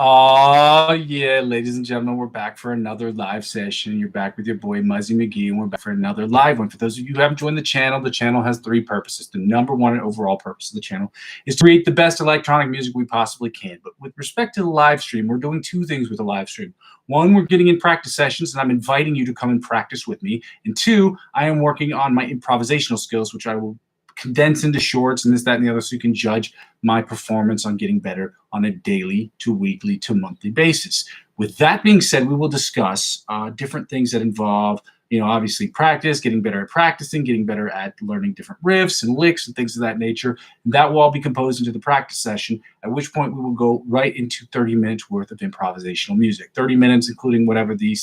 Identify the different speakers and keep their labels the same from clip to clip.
Speaker 1: Oh, yeah, ladies and gentlemen, we're back for another live session. You're back with your boy, Muzzy McGee, and we're back for another live one. For those of you who haven't joined the channel has three purposes. The number one and overall purpose of the channel is to create the best electronic music we possibly can. But with respect to the live stream, we're doing two things with the live stream. One, we're getting in practice sessions, and I'm inviting you to come and practice with me. And two, I am working on my improvisational skills, which I will condense into shorts and this, that, and the other, so you can judge my performance on getting better on a daily to weekly to monthly basis. With that being said, we will discuss different things that involve, obviously practice, getting better at practicing, getting better at learning different riffs and licks and things of that nature. And that will all be composed into the practice session, at which point we will go right into 30 minutes worth of improvisational music. 30 minutes, including whatever the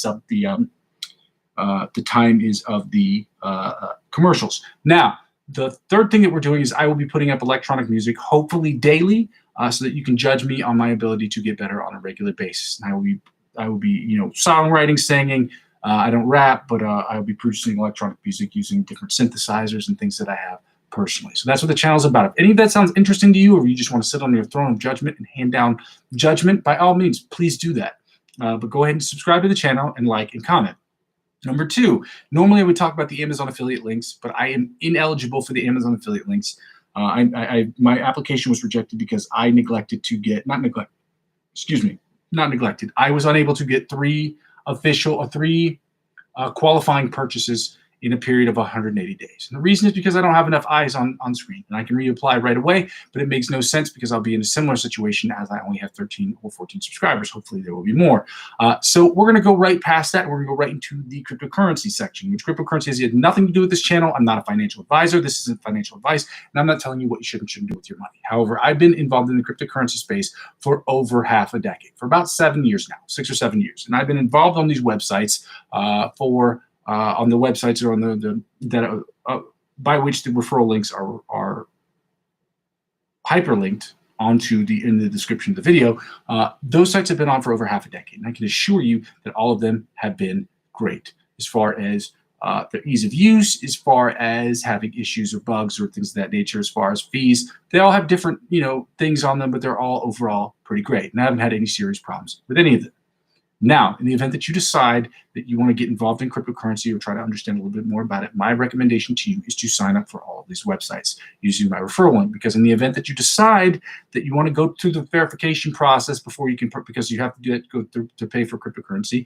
Speaker 1: time is of the commercials. Now, the third thing that we're doing is I will be putting up electronic music, hopefully daily, so that you can judge me on my ability to get better on a regular basis. And I will be, songwriting, singing. I don't rap, but I will be producing electronic music using different synthesizers and things that I have personally. So that's what the channel is about. If any of that sounds interesting to you, or you just want to sit on your throne of judgment and hand down judgment, by all means, please do that. But go ahead and subscribe to the channel and like and comment. Number two, normally I would talk about the Amazon affiliate links, but I am ineligible for the Amazon affiliate links. My application was rejected because I neglected to get, not neglected. I was unable to get three qualifying purchases in a period of 180 days. And the reason is because I don't have enough eyes on screen, and I can reapply right away, but it makes no sense because I'll be in a similar situation as I only have 13 or 14 subscribers. Hopefully there will be more. So we're going to go right past that, and we're going to go right into the cryptocurrency section, which cryptocurrency has nothing to do with this channel. I'm not a financial advisor. This isn't financial advice, and I'm not telling you what you should and shouldn't do with your money. However, I've been involved in the cryptocurrency space for over half a decade, for about 7 years now, 6 or 7 years. And I've been involved on these websites on the websites or on by which the referral links are hyperlinked onto in the description of the video. Those sites have been on for over half a decade, and I can assure you that all of them have been great as far as their ease of use, as far as having issues or bugs or things of that nature, as far as fees. They all have different things on them, but they're all overall pretty great, and I haven't had any serious problems with any of them. Now, in the event that you decide that you want to get involved in cryptocurrency or try to understand a little bit more about it, my recommendation to you is to sign up for all of these websites using my referral link. Because in the event that you decide that you want to go through the verification process before you can, because you have to do that, go through to pay for cryptocurrency.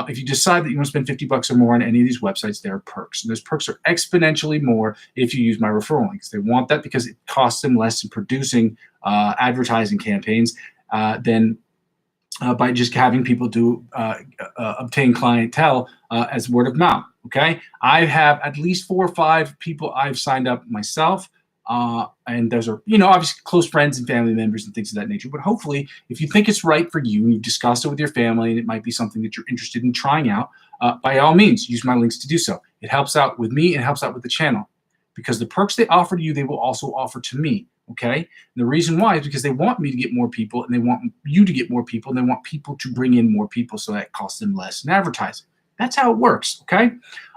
Speaker 1: If you decide that you want to spend $50 or more on any of these websites, there are perks. And those perks are exponentially more if you use my referral links. They want that because it costs them less in producing advertising campaigns than by just having people obtain clientele as word of mouth. Okay, I have at least 4 or 5 people I've signed up myself, and those are obviously close friends and family members and things of that nature. But hopefully, if you think it's right for you and you've discussed it with your family and it might be something that you're interested in trying out, by all means, use my links to do so. It helps out with me. It helps out with the channel, because the perks they offer to you, they will also offer to me. Okay, and the reason why is because they want me to get more people, and they want you to get more people, and they want people to bring in more people, so that costs them less in advertising. That's how it works. Okay,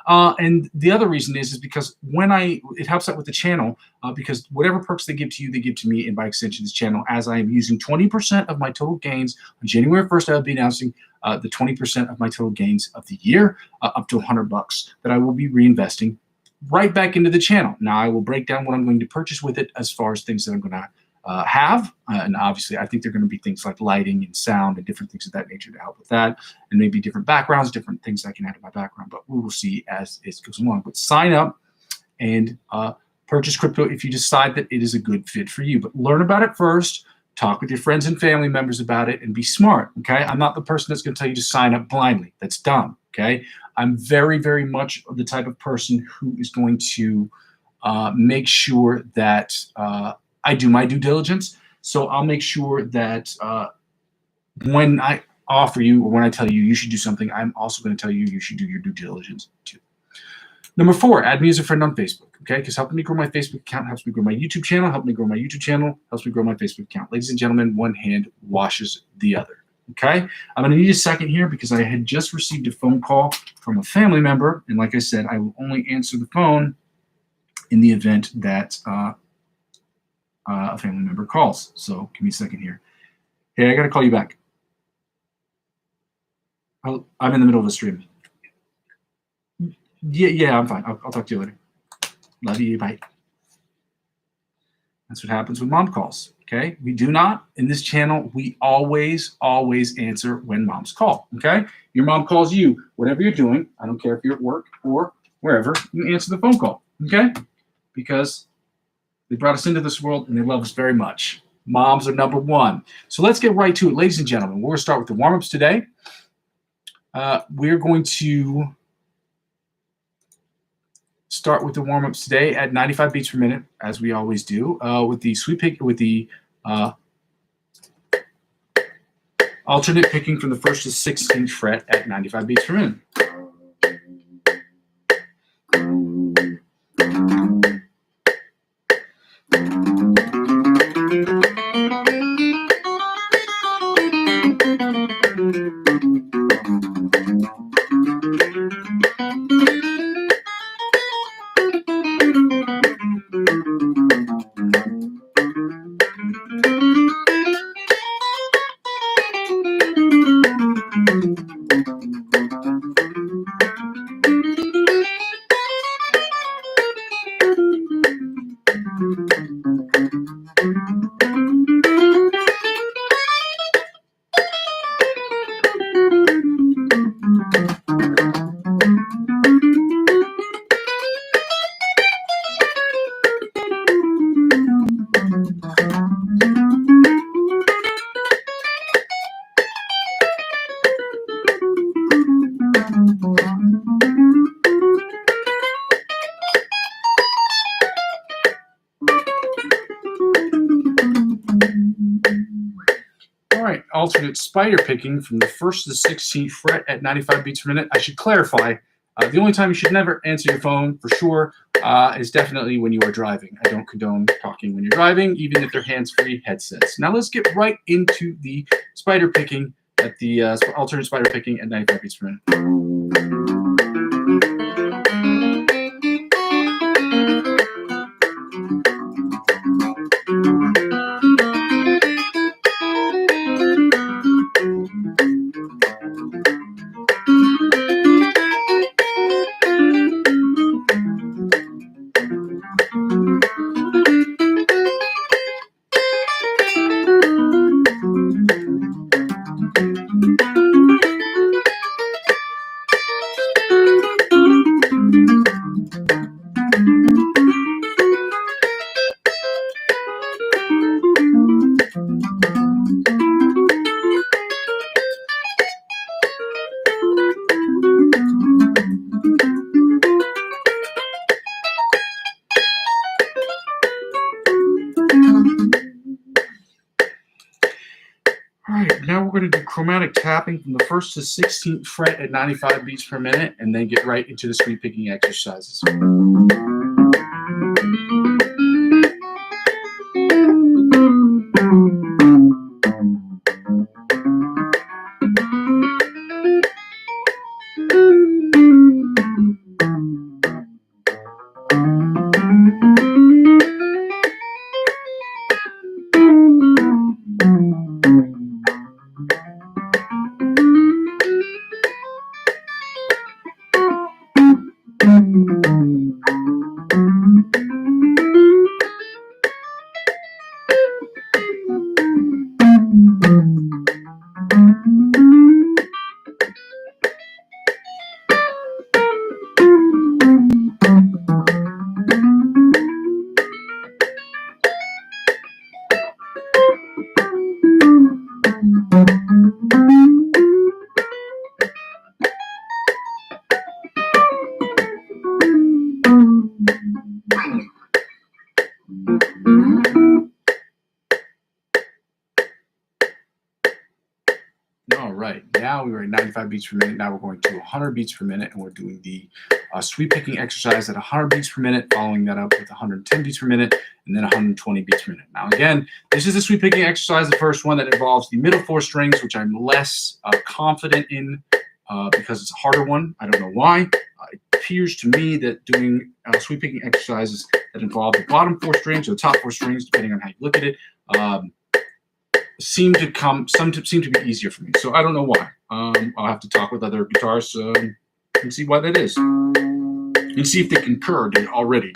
Speaker 1: and the other reason is because it helps out with the channel, because whatever perks they give to you, they give to me, and by extension this channel, as I am using 20% of my total gains on January 1st. I will be announcing the 20% of my total gains of the year, up to $100, that I will be reinvesting right back into the channel. Now, I will break down what I'm going to purchase with it as far as things that I'm going to have. And obviously, I think they're going to be things like lighting and sound and different things of that nature to help with that. And maybe different backgrounds, different things I can add to my background. But we will see as it goes along. But sign up and purchase crypto if you decide that it is a good fit for you. But learn about it first. Talk with your friends and family members about it and be smart. Okay, I'm not the person that's going to tell you to sign up blindly. That's dumb. Okay, I'm very, very much the type of person who is going to make sure that I do my due diligence. So I'll make sure that when I offer you, or when I tell you you should do something, I'm also going to tell you you should do your due diligence too. Number 4, add me as a friend on Facebook. Okay, because helping me grow my Facebook account helps me grow my YouTube channel. Helping me grow my YouTube channel helps me grow my Facebook account. Ladies and gentlemen, one hand washes the other. Okay, I'm going to need a second here because I had just received a phone call from a family member, and like I said, I will only answer the phone in the event that a family member calls. So give me a second here. Hey, I got to call you back. I'm in the middle of a stream. Yeah, I'm fine. I'll talk to you later. Love you. Bye. That's what happens when mom calls. Okay. We do not, in this channel, we always answer when moms call. Okay. Your mom calls you, whatever you're doing. I don't care if you're at work or wherever, you answer the phone call. Okay. Because they brought us into this world and they love us very much. Moms are number one. So let's get right to it, ladies and gentlemen. We're going to start with the warm-ups today. We're going to start with the warm-ups today at 95 beats per minute, as we always do, with the sweep pick, with the alternate picking from the 1st to 16th fret at 95 beats per minute. All right, alternate spider picking from the 1st to the 16th fret at 95 beats per minute. I should clarify, the only time you should never answer your phone, for sure, is definitely when you are driving. I don't condone talking when you're driving, even if they're hands-free headsets. Now let's get right into the spider picking at the alternate spider picking at 95 beats per minute. All right, now we're going to do chromatic tapping from the 1st to 16th fret at 95 beats per minute, and then get right into the sweep picking exercises. All right, now we were at 95 beats per minute. Now we're going to 100 beats per minute, and we're doing the sweep picking exercise at 100 beats per minute, following that up with 110 beats per minute, and then 120 beats per minute. Now, again, this is the sweep picking exercise, the first one that involves the middle 4 strings, which I'm less confident in because it's a harder one. I don't know why. It appears to me that doing sweep picking exercises that involve the bottom 4 strings or the top 4 strings, depending on how you look at it, seem to be easier for me. So I don't know why. I'll have to talk with other guitarists and see why that is, and see if they concur already.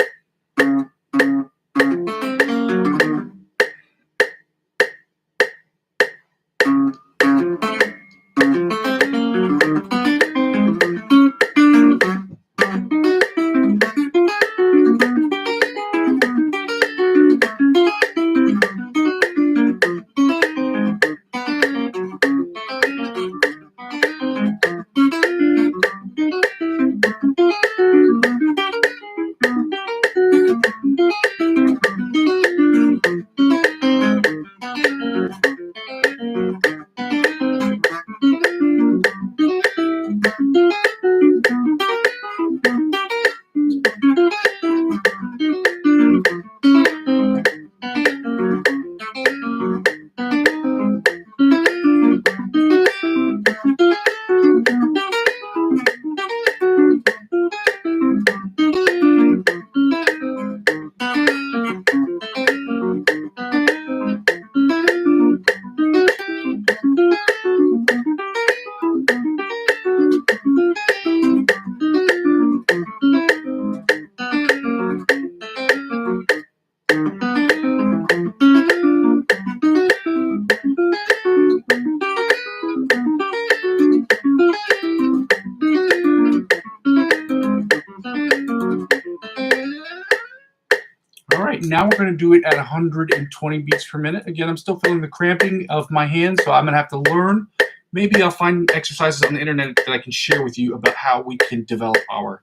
Speaker 1: All right, now we're going to do it at 120 beats per minute. Again, I'm still feeling the cramping of my hands, so I'm going to have to learn. Maybe I'll find exercises on the internet that I can share with you about how we can develop our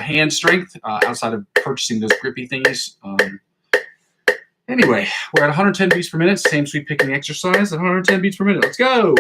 Speaker 1: hand strength outside of purchasing those grippy thingies. Anyway, we're at 110 beats per minute, same sweep picking exercise at 110 beats per minute. Let's go.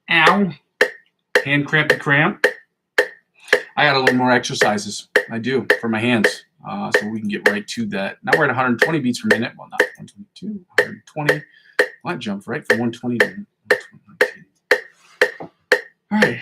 Speaker 1: Ow. Hand cramp to cramp. I got a little more exercises. I do for my hands. So we can get right to that. Now we're at 120 beats per minute. Well, not 122, 120. Well, that jumped right from 120 to 119. All right.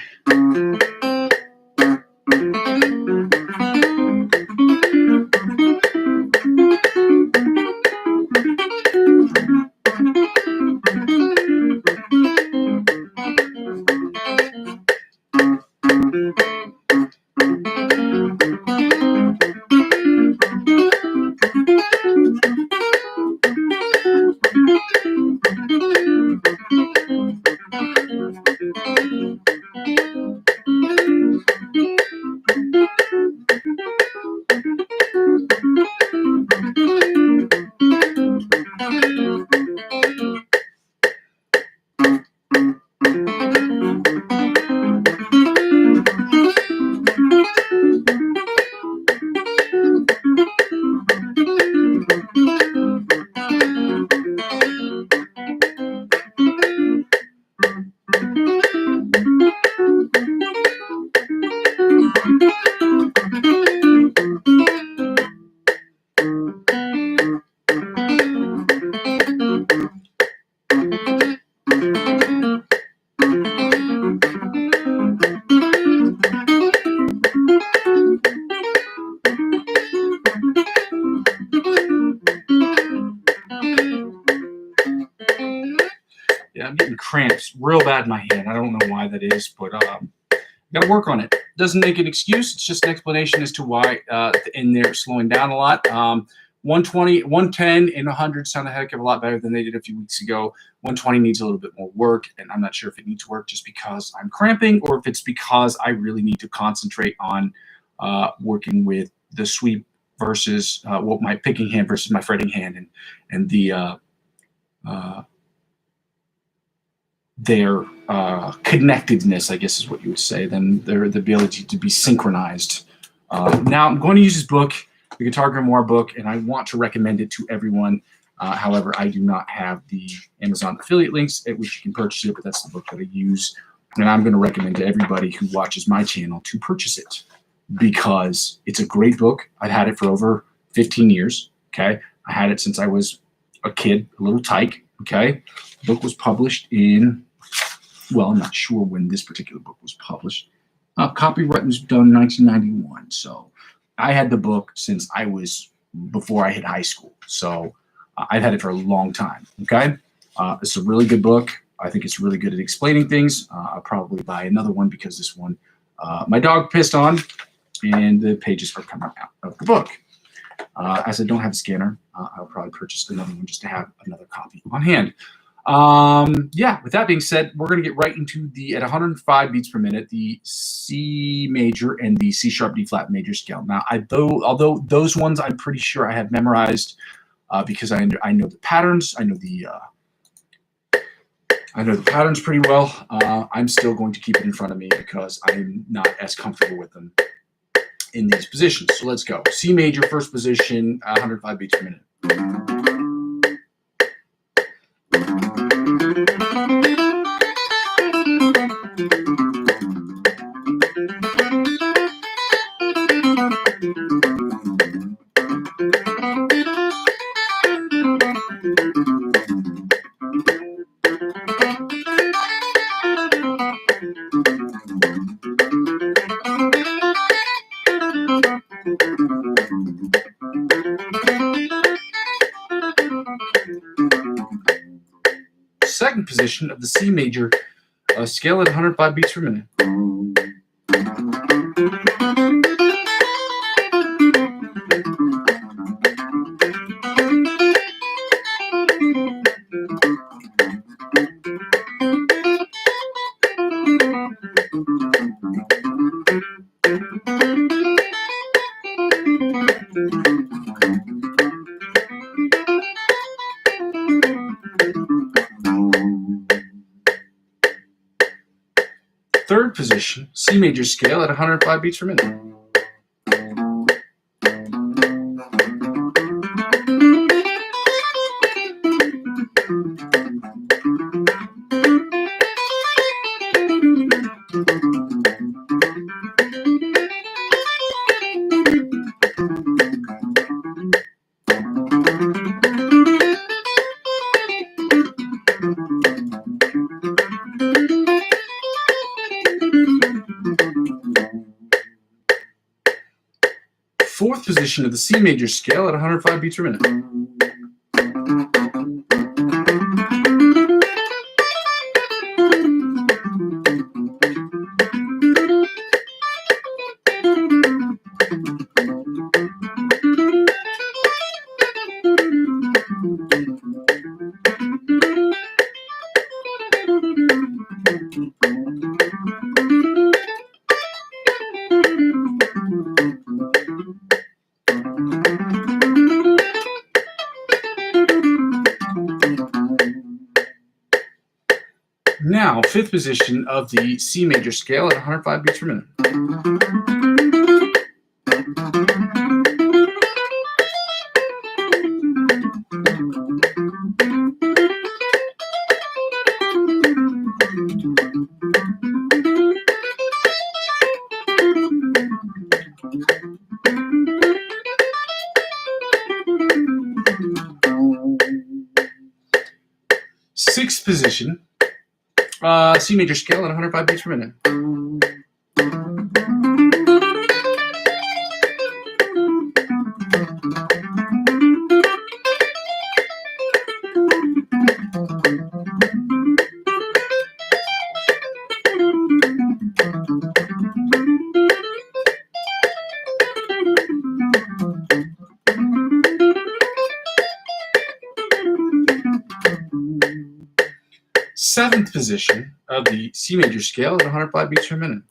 Speaker 1: Yeah, I'm getting cramps real bad in my hand. I don't know why that is, but got to work on it. Doesn't make an excuse. It's just an explanation as to why in there slowing down a lot. 120, 110, and 100 sound a heck of a lot better than they did a few weeks ago. 120 needs a little bit more work, and I'm not sure if it needs work just because I'm cramping or if it's because I really need to concentrate on working with the sweep versus my picking hand versus my fretting hand, and the their connectedness, I guess is what you would say, then the ability to be synchronized. Now I'm going to use this book, the Guitar Grimoire book, and I want to recommend it to everyone. However, I do not have the Amazon affiliate links at which you can purchase it, but that's the book that I use. And I'm going to recommend to everybody who watches my channel to purchase it because it's a great book. I've had it for over 15 years. Okay. I had it since I was a kid, a little tyke. Okay. The book was published in, well, I'm not sure when this particular book was published. Copyright was done in 1991. So I had the book since I was before I hit high school. So I've had it for a long time. Okay. It's a really good book. I think it's really good at explaining things. I'll probably buy another one because this one my dog pissed on and the pages are coming out of the book. As I don't have a scanner, I'll probably purchase another one just to have another copy on hand. Yeah, with that being said, we're going to get right into at 105 beats per minute, the C major and the C sharp D flat major scale. Now, although those ones I'm pretty sure I have memorized because I know the patterns, I know the patterns pretty well. I'm still going to keep it in front of me because I'm not as comfortable with them in these positions. So let's go. C major, first position, 105 beats per minute. Second position of the C major scale at 105 beats per minute. Third position, C major scale at 105 beats per minute. Fourth position of the C major scale at 105 beats per minute. Now, fifth position of the C major scale at 105 beats per minute. Sixth position, C major scale at 105 beats per minute. Seventh position of the C major scale at 105 beats per minute.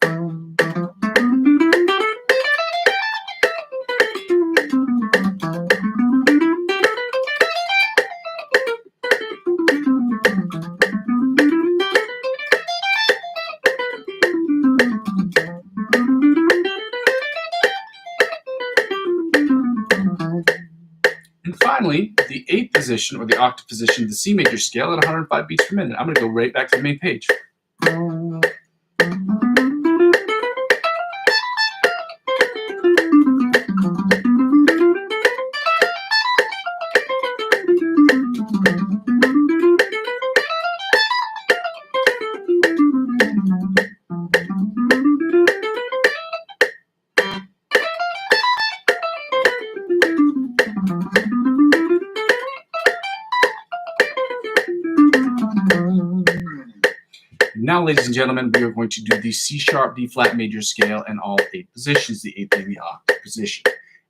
Speaker 1: And finally, the eighth position, or the octave position of the C major scale at 105 beats per minute. I'm going to go right back to the main page. Now, ladies and gentlemen, we are going to do the C sharp, D flat major scale and all 8 positions, the 8th being the octave position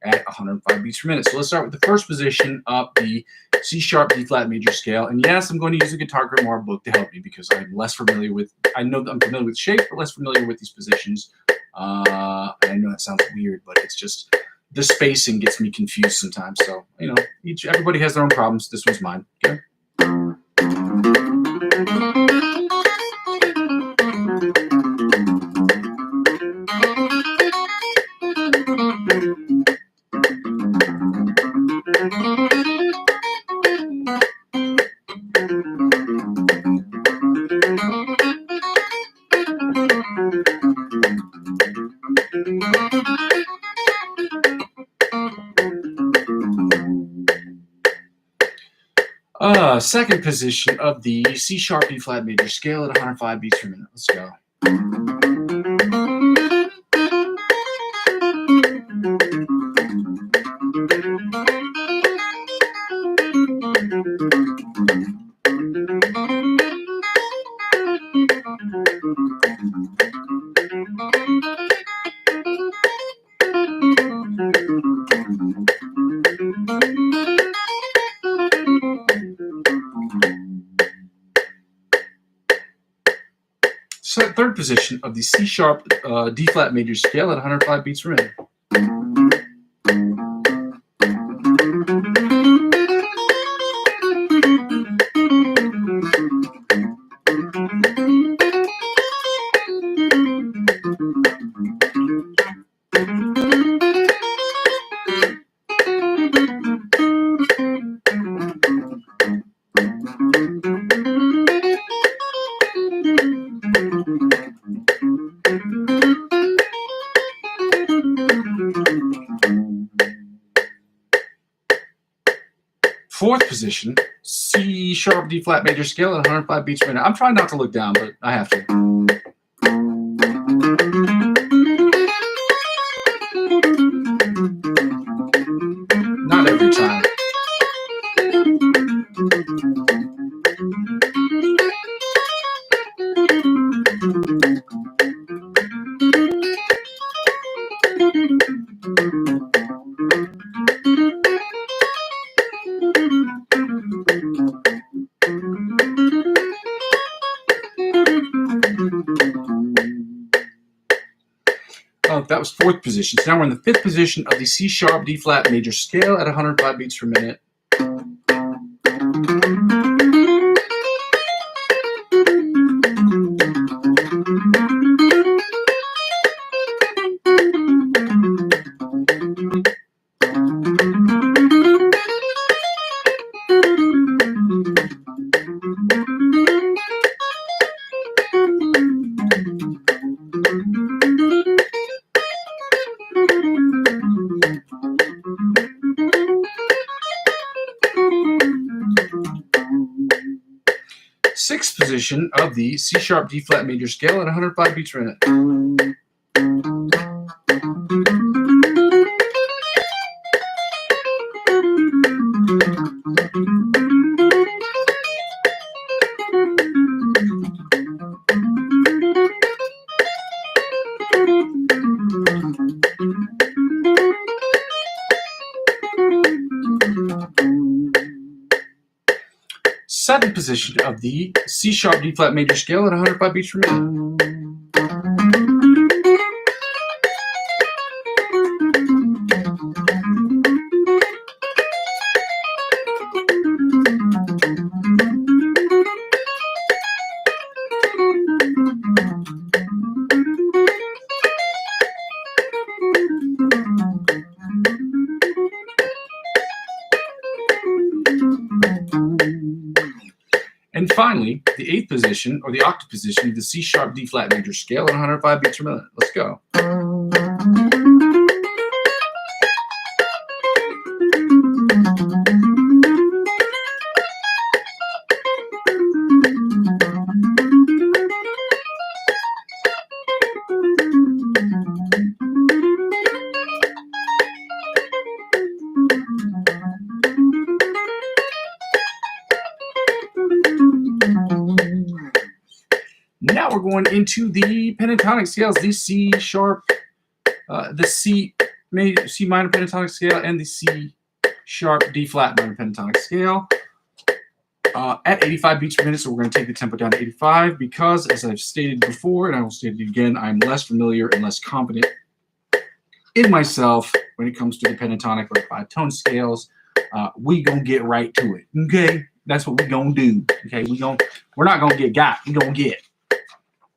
Speaker 1: at 105 beats per minute. So let's start with the first position of the C sharp, D flat major scale. And yes, I'm going to use a Guitar Grimoire book to help me because I'm less familiar with, I know that I'm familiar with shape, but less familiar with these positions. I know that sounds weird, but it's just the spacing gets me confused sometimes. So, you know, everybody has their own problems. This one's mine. Okay. Second position of the C sharp D flat major scale at 105 beats per minute. Let's go. So third position of the C sharp D flat major scale at 105 beats per minute. Fourth position, C sharp D flat major scale at 105 beats per minute. I'm trying not to look down, but I have to. Not every time. That was fourth position. So now we're in the fifth position of the C sharp D flat major scale at 105 beats per minute. Sixth position of the C sharp D flat major scale at 105 beats per minute. seventh position of the C-sharp D-flat major scale at 105 beats per minute. And finally, the eighth position, or the octave position, of the C-sharp D-flat major scale at 105 beats per minute. Let's go. Now we're going into the pentatonic scales, the C sharp, the C minor pentatonic scale, and the C sharp D flat minor pentatonic scale at 85 beats per minute. So we're going to take the tempo down to 85 because, as I've stated before, and I will state it again, I'm less familiar and less confident in myself when it comes to the pentatonic or 5-tone scales. We gonna get right to it. Okay, that's what we gonna do. Okay, we're not gonna get got. We gonna get.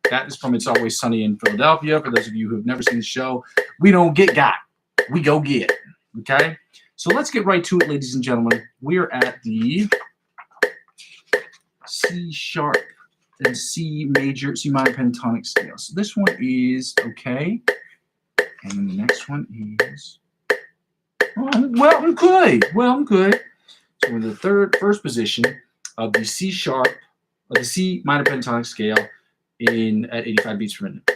Speaker 1: That is from It's Always Sunny in Philadelphia. For those of you who have never seen the show, we don't get got. We go get. Okay? So let's get right to it, ladies and gentlemen. We're at the C sharp and C minor pentatonic scale. So this one is okay. And then the next one is well, good. Well, good. So we're in the first position of the C sharp, of the C minor pentatonic scale at 85 beats per minute.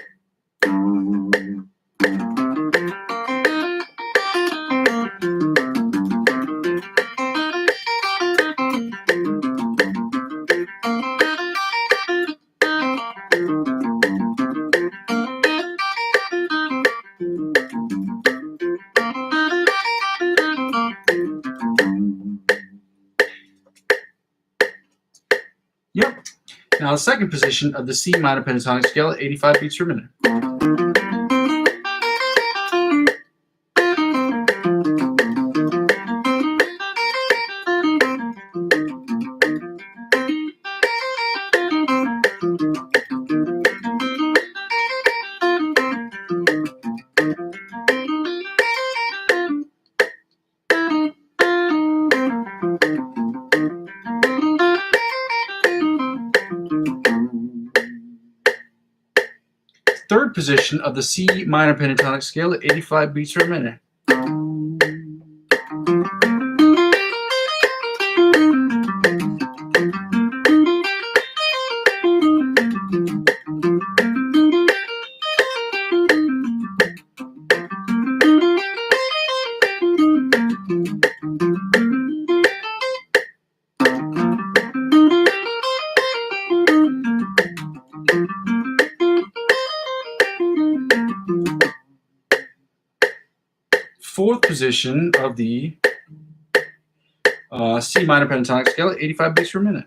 Speaker 1: Yep. Now the second position of the C minor pentatonic scale at 85 beats per minute. Third position of the C minor pentatonic scale at 85 beats per minute. Fourth position of the C minor pentatonic scale at 85 beats per minute.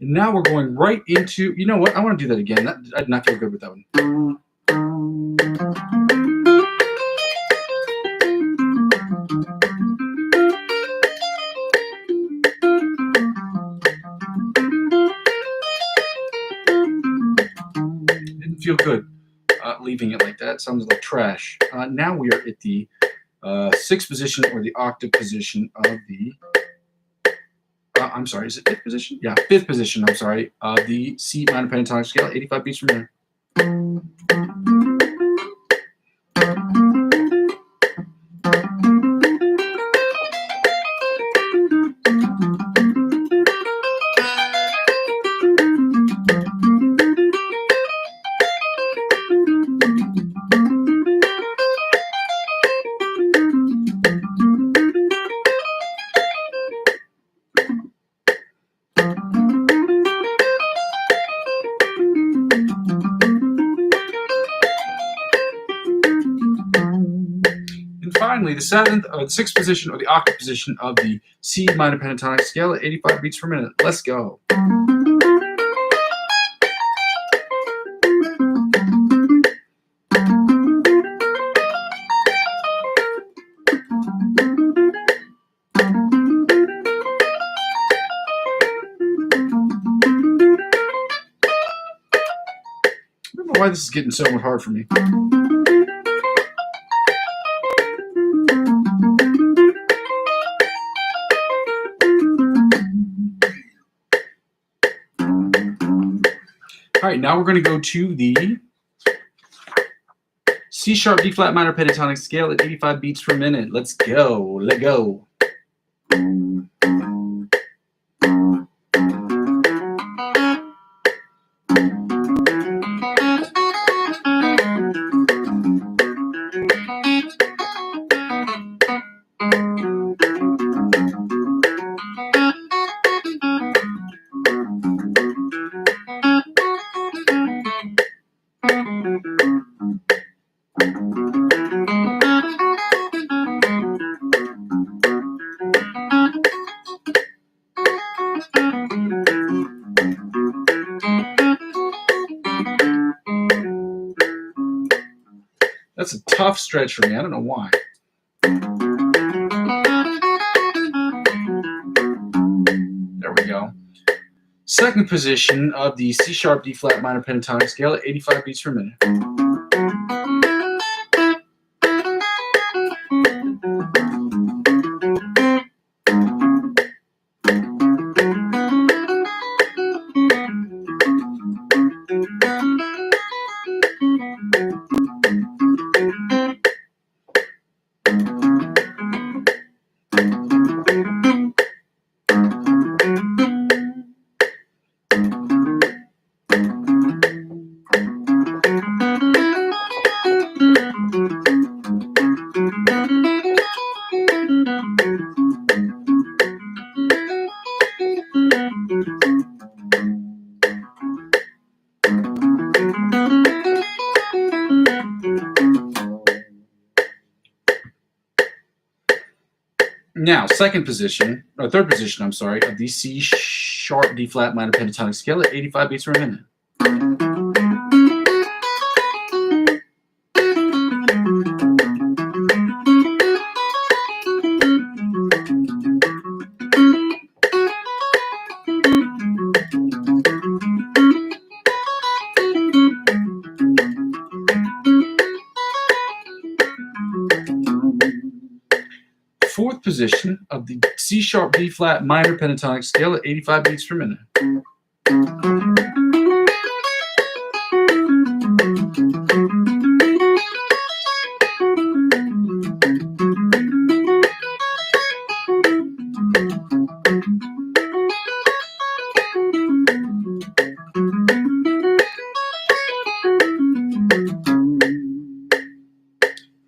Speaker 1: Now we're going right into, you know what? I want to do that again. I did not feel good with that one. Didn't feel good leaving it like that. It sounds like trash. Now we are at the sixth position, or the octave position of the I'm sorry, is it fifth position? Yeah, fifth position, I'm sorry, of the C minor pentatonic scale, 85 beats per minute. And finally, the sixth position, or the octave position of the C minor pentatonic scale at 85 beats per minute. Let's go. I don't know why this is getting so much hard for me. All right, now we're going to go to the C sharp D flat minor pentatonic scale at 85 beats per minute. Let's go. Let go. That's a tough stretch for me. I don't know why. There we go. Second position of the C sharp D flat minor pentatonic scale at 85 beats per minute. Now, third position, I'm sorry, of the C sharp D flat minor pentatonic scale at 85 beats per minute. Fourth position of the C sharp D flat minor pentatonic scale at 85 beats per minute.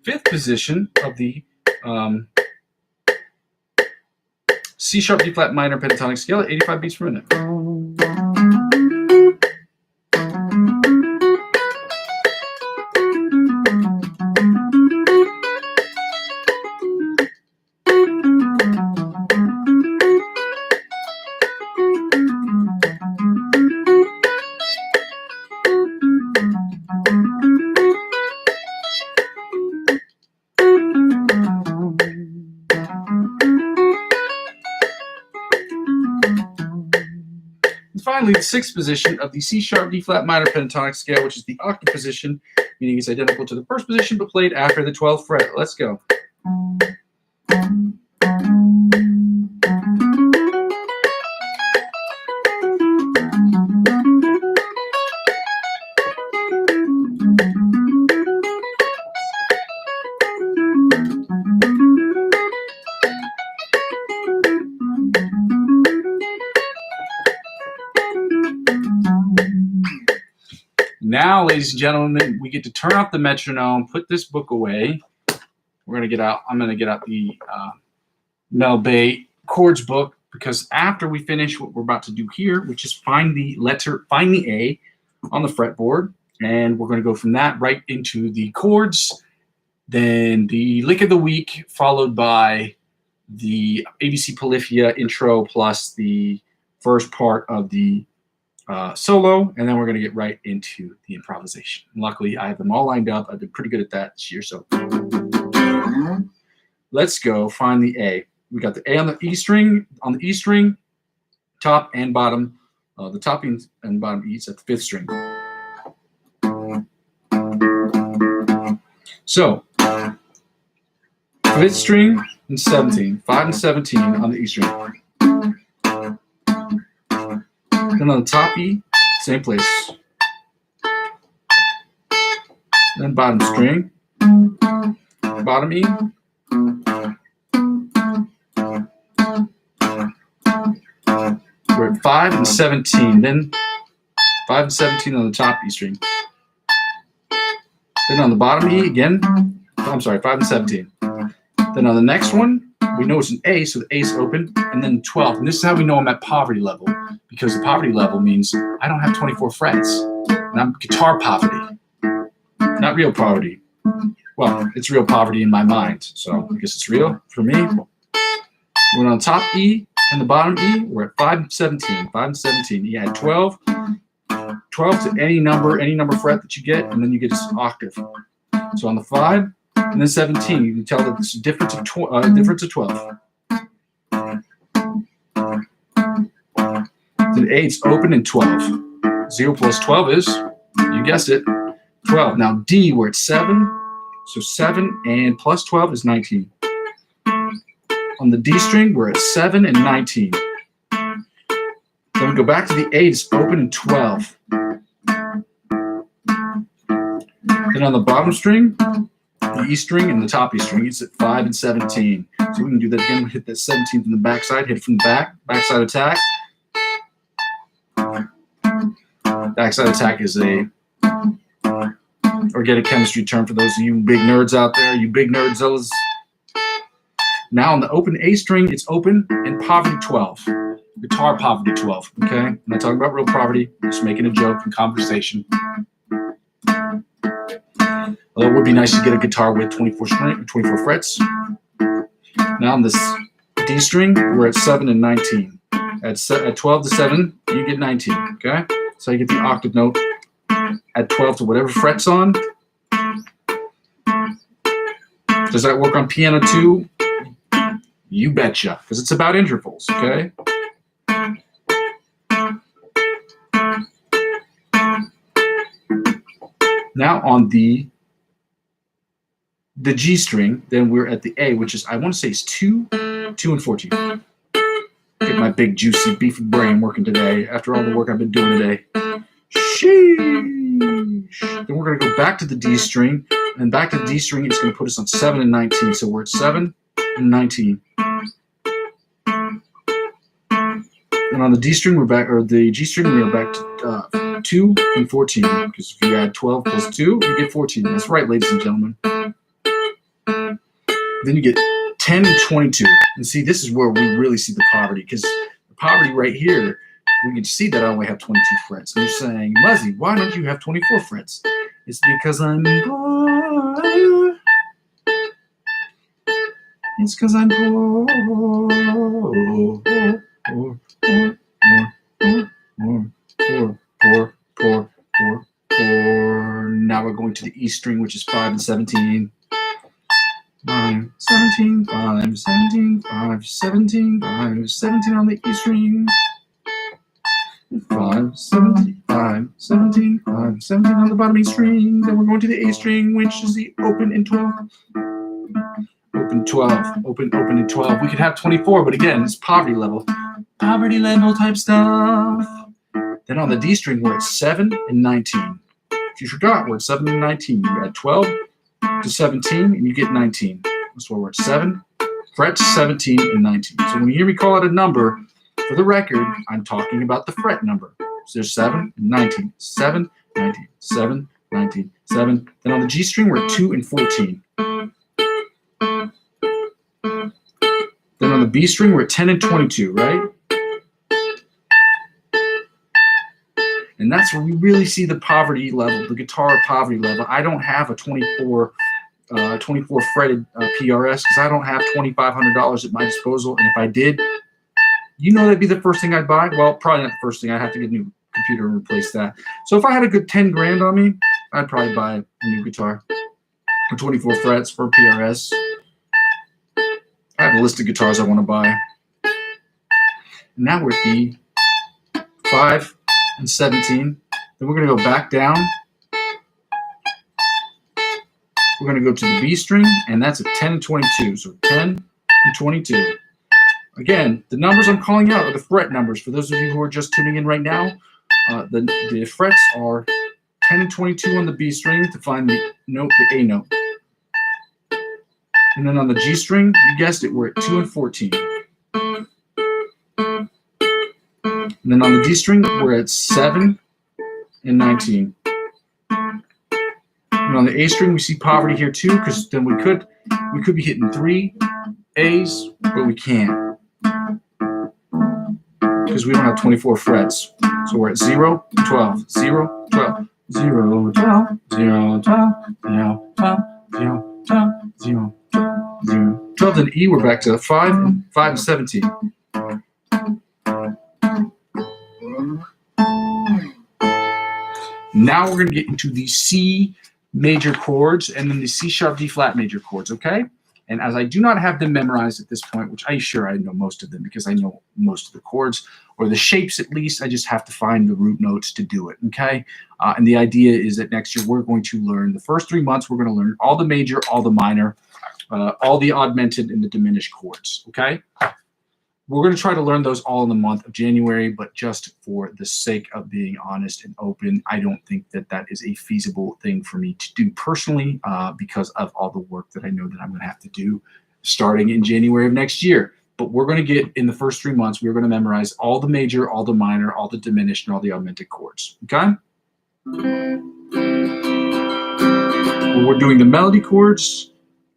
Speaker 1: Fifth position of the C sharp D flat minor pentatonic scale at 85 beats per minute. And finally, the sixth position of the C sharp D flat minor pentatonic scale, which is the octave position, meaning it's identical to the first position but played after the 12th fret. Let's go. Now, ladies and gentlemen, we get to turn off the metronome, put this book away. I'm going to get out the Mel Bay chords book, because after we finish what we're about to do here, which is find the A on the fretboard, and we're going to go from that right into the chords, then the lick of the week, followed by the ABC Polyphia intro plus the first part of the solo, and then we're going to get right into the improvisation. And luckily, I have them all lined up. I've been pretty good at that this year, so let's go find the A. We got the A on the E string, top and bottom. The top and bottom E is at the 5th string. So 5th string and 17, 5 and 17 on the E string. Then on the top E, same place. Then bottom string, bottom E. We're at 5 and 17. Then 5 and 17 on the top E string. Then on the bottom E again. I'm sorry, 5 and 17. Then on the next one, we know it's an A, so the A is open, and then 12. And this is how we know I'm at poverty level, because the poverty level means I don't have 24 frets, and I'm guitar poverty, not real poverty. Well, it's real poverty in my mind, so I guess it's real for me. We're on top E and the bottom E, we're at 5 and 17. 5 and 17. You add 12 to any number fret that you get, and then you get this octave. So on the 5 and then 17, you can tell that this is a difference of 12. Then 8's open and 12. 0 plus 12 is, you guessed it, 12. Now D, we're at 7. So 7 and plus 12 is 19. On the D string, we're at 7 and 19. Then we go back to the 8, it's open and 12. Then on the bottom string, the E string and the top E string, it's at 5 and 17. So we can do that again. We'll hit that 17 from the backside, hit it from the back, backside attack. Backside attack is a organic chemistry term for those of you big nerds out there, you big nerdzillas. Now on the open A string, it's open and poverty 12. Guitar poverty 12, okay? I'm not talking about real poverty, I'm just making a joke in conversation. Although it would be nice to get a guitar with 24 frets. Now on this D string, we're at 7 and 19. At 12 to 7, you get 19, okay? So you get the octave note. Add 12 to whatever fret's on. Does that work on piano too? You betcha, because it's about intervals, okay? Now on the G string, then we're at the A, which is, I want to say is 2 and 14. Get my big juicy beefy brain working today after all the work I've been doing today. Sheesh. Then we're going to go back to the D string, and back to the D string, it's going to put us on 7 and 19. So we're at 7 and 19. And on the D string, we're back, or the G string, we're back to 2 and 14. Because if you add 12 plus 2, you get 14. That's right, ladies and gentlemen. Then you get 10 and 22. And see, this is where we really see the poverty, because the poverty right here, we can see that I only have 22 frets. And you're saying, Muzzy, why don't you have 24 frets? It's because I'm poor. It's because I'm poor. Now we're going to the E string, which is 5 and 17. 5, 17, 5, 17, 5, 17, 5, 17 on the E string. 5, 17, 5, 17, 5, 17 on the bottom E string. Then we're going to the A string, which is the open and 12. Open 12, open and 12. We could have 24, but again, it's poverty level type stuff. Then on the D string, we're at 7 and 19. If you forgot, we're at 7 and 19. You add 12 to 17, and you get 19. That's why we're at 7 frets, 17, and 19. So when you hear me call out a number, for the record, I'm talking about the fret number. So there's 7 and 19, 7, 19, 7, 19, 7. Then on the G string, we're at 2 and 14. Then on the B string, we're at 10 and 22, right? And that's where we really see the poverty level, the guitar poverty level. I don't have a 24 24 fretted PRS because I don't have $2,500 at my disposal. And if I did, you know that'd be the first thing I'd buy. Well, probably not the first thing. I'd have to get a new computer and replace that. So if I had a good 10 grand on me, I'd probably buy a new guitar for 24 frets for PRS. I have a list of guitars I want to buy. And now we're at the 5 and 17. Then we're going to go back down. We're going to go to the B string, and that's a 10 and 22. So 10 and 22. Again, the numbers I'm calling out are the fret numbers. For those of you who are just tuning in right now, the frets are 10 and 22 on the B string to find the note, the A note. And then on the G string, you guessed it, we're at 2 and 14. And then on the D string, we're at 7 and 19. And on the A string, we see poverty here too, because then we could be hitting 3 A's, but we can't because we don't have 24 frets. So we're at 0, 12, 0, 12, 0, 12, 0, 12, 0, 12, 0, 12, 0, 0, 12. Then E, we're back to 5 and 17. Now we're going to get into the C major chords and then the C sharp D flat major chords, okay? And as I do not have them memorized at this point, which I know most of them because I know most of the chords, or the shapes at least, I just have to find the root notes to do it, okay? And the idea is that next year we're going to learn, the first 3 months, we're going to learn all the major, all the minor, all the augmented and the diminished chords, okay? We're going to try to learn those all in the month of January, but just for the sake of being honest and open, I don't think that that is a feasible thing for me to do personally because of all the work that I know that I'm going to have to do starting in January of next year. But we're going to get, in the first 3 months, we're going to memorize all the major, all the minor, all the diminished, and all the augmented chords, okay? We're doing the melody chords.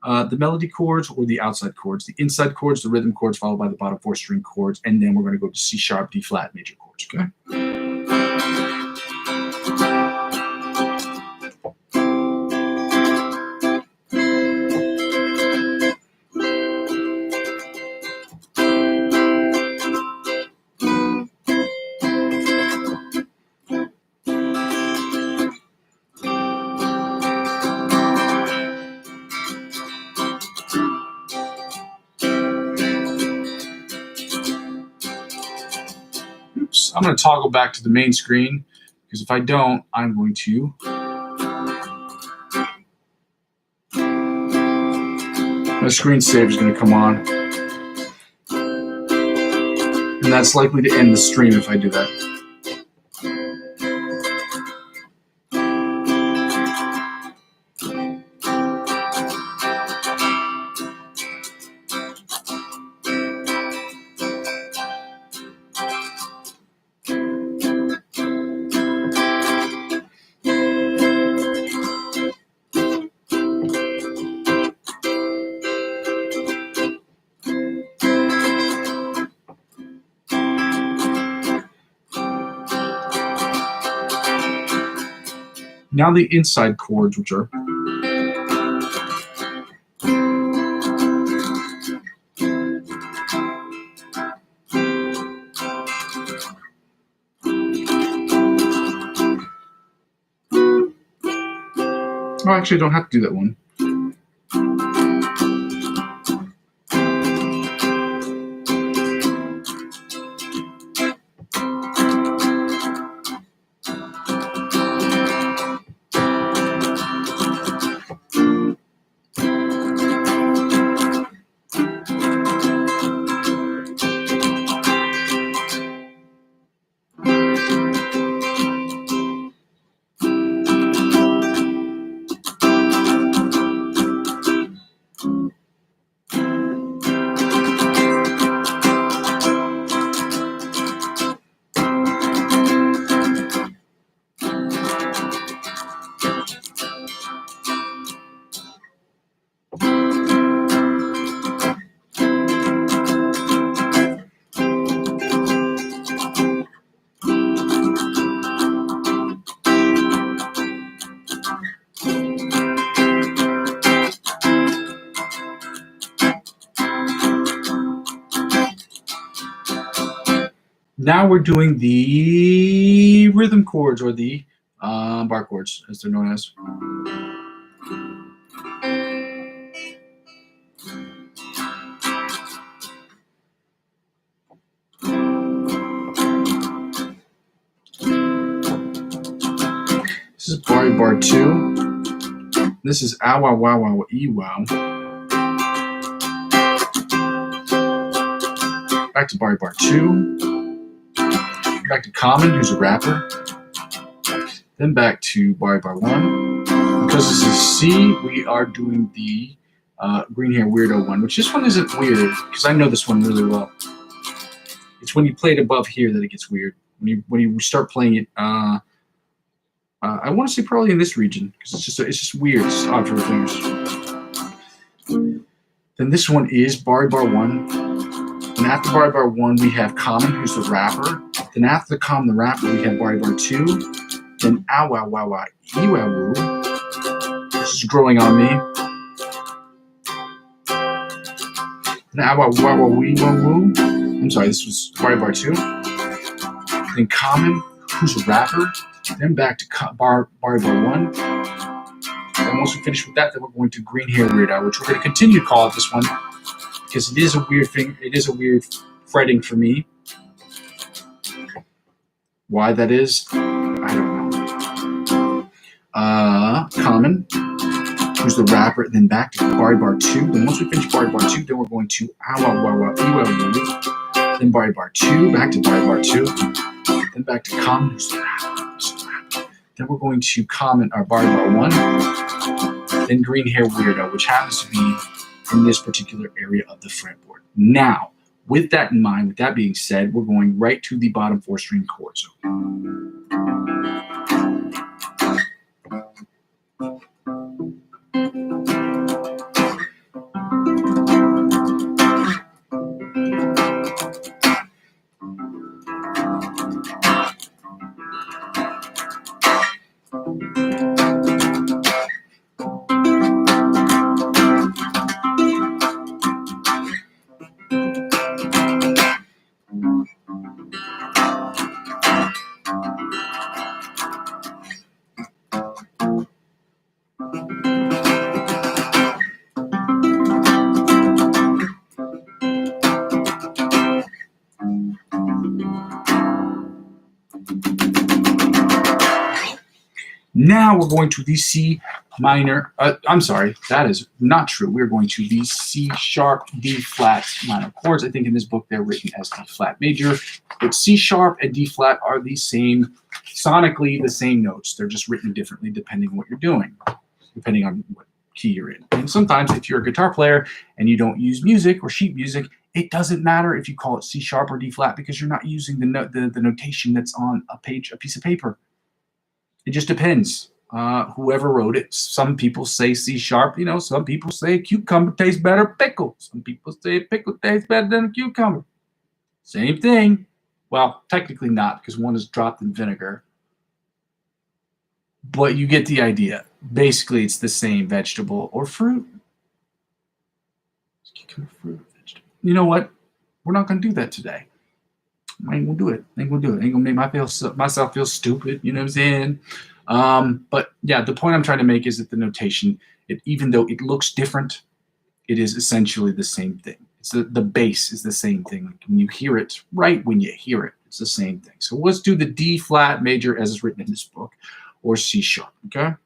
Speaker 1: The melody chords or the outside chords, the inside chords, the rhythm chords, followed by the bottom 4 string chords, and then we're going to go to C sharp, D flat major chords, okay? I'm going to toggle back to the main screen because if I don't, I'm going to my screensaver is going to come on, and that's likely to end the stream if I do that. Now the inside chords, which are oh, actually, I don't have to do that one. Now we're doing the rhythm chords, or the bar chords, as they're known as. This is bar 2. This is ow wow wow wow e wow. Back to bar 2. Back to Common, who's a rapper. Then back to bar 1. Because this is C, we are doing the green hair weirdo one, which this one isn't weird because I know this one really well. It's when you play it above here that it gets weird. When you start playing it, I want to say probably in this region because it's just weird. It's odd for the fingers. Then this one is bar 1. Then after bar 1, we have Common, who's the rapper. Then after the Common, the rapper, we have bar 2. Then ow wow wow wow e wow woo. This is growing on me. Then ow wow wow wow wee wow woo. I'm sorry, this was bar 2. Then Common, who's a rapper. Then back to bar 1. Then once we finish with that, then we're going to green hair weirdo, which we're going to continue to call it this one because it is a weird thing. It is a weird fretting for me. Why that is, I don't know. Common, who's the rapper. Then back to bar 2. Then once we finish bar 2, then we're going to ow wow wow wow e wow. Then bar 2, back to bar 2. Then back to Common, who's the rapper. Then we're going to comment our bar 1. Then green hair weirdo, which happens to be in this particular area of the fretboard. Now, with that in mind, with that being said, we're going right to the bottom 4 string chords. Now we're going to the C minor. I'm sorry, that is not true. We're going to the C sharp, D flat minor chords. I think in this book they're written as D flat major, but C sharp and D flat are the same, sonically the same notes. They're just written differently depending on what you're doing, depending on what key you're in. And sometimes if you're a guitar player and you don't use music or sheet music, it doesn't matter if you call it C sharp or D flat because you're not using the notation that's on a piece of paper. It just depends. Whoever wrote it. Some people say C sharp. Some people say cucumber tastes better pickle. Some people say pickle tastes better than a cucumber. Same thing. Well, technically not because one is dropped in vinegar. But you get the idea. Basically, it's the same vegetable or fruit. Cucumber, fruit, vegetable. You know what? We're not going to do that today. I ain't gonna do it. Ain't gonna make myself feel stupid. You know what I'm saying? But yeah, the point I'm trying to make is that the notation, even though it looks different, it is essentially the same thing. It's the base is the same thing. Like when you hear it, right when you hear it, it's the same thing. So let's do the D flat major as is written in this book, or C sharp. Okay.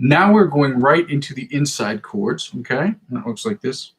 Speaker 1: Now we're going right into the inside chords, okay? And it looks like this.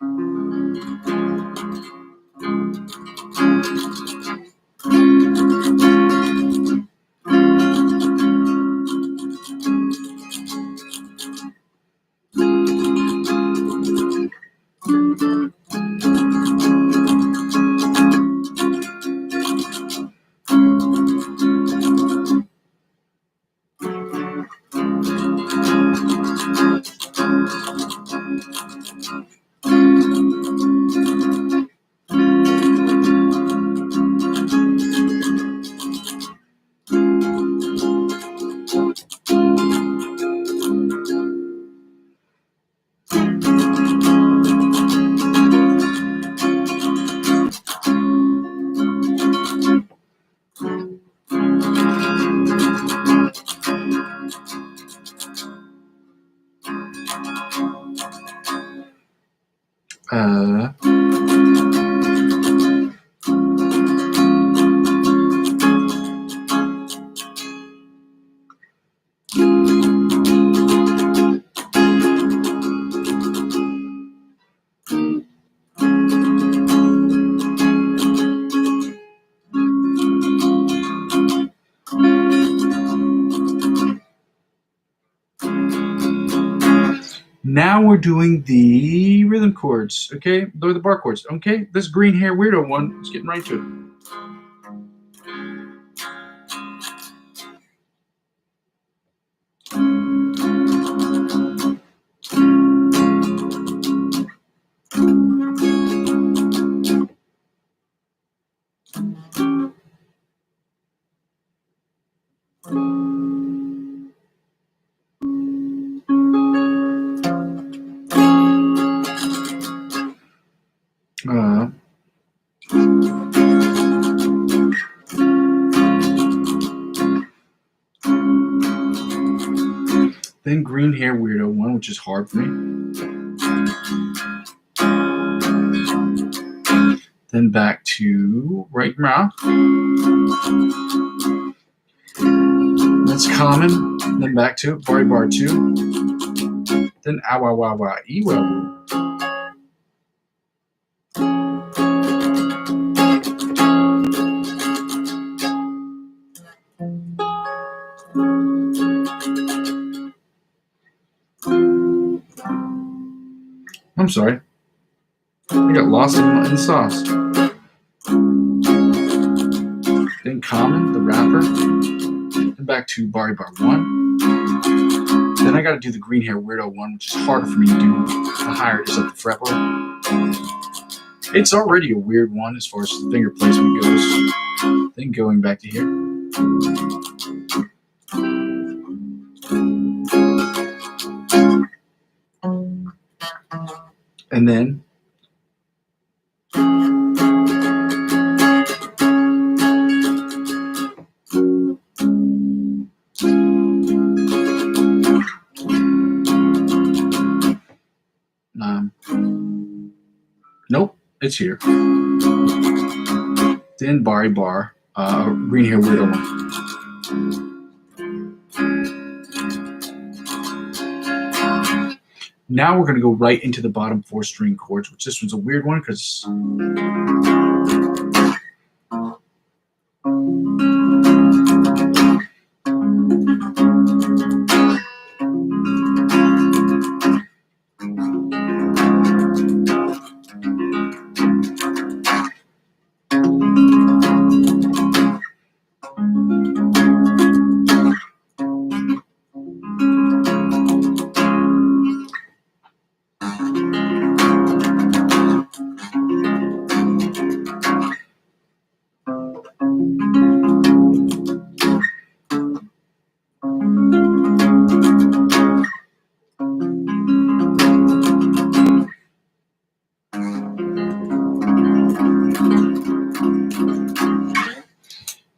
Speaker 1: Now we're doing the rhythm chords, okay? They're the bar chords, okay? This green hair weirdo one is getting right to it. Then green hair weirdo one, which is hard for me. Then back to right mouth. That's common. Then back to it, bar 2. Then awa wa wa ewa. I'm sorry. I got lost in the sauce. Then common, the rapper. Then back to bar 1. Then I got to do the green hair weirdo one, which is harder for me to do the higher it is up the fretboard. It's already a weird one as far as the finger placement goes. Then going back to here. And then nope, it's here. Then bar, green hair weirdo one. Now we're going to go right into the bottom 4 string chords, which this one's a weird one because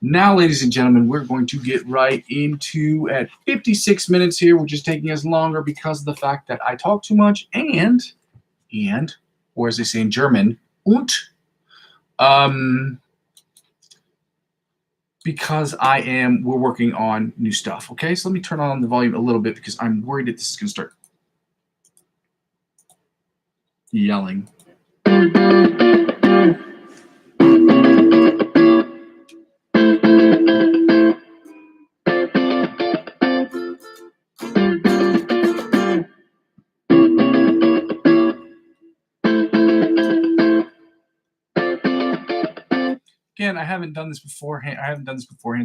Speaker 1: now, ladies and gentlemen, we're going to get right into at 56 minutes here, which is taking us longer because of the fact that I talk too much and, or as they say in German, because we're working on new stuff. Okay, so let me turn on the volume a little bit because I'm worried that this is going to start yelling. Again, I haven't done this beforehand.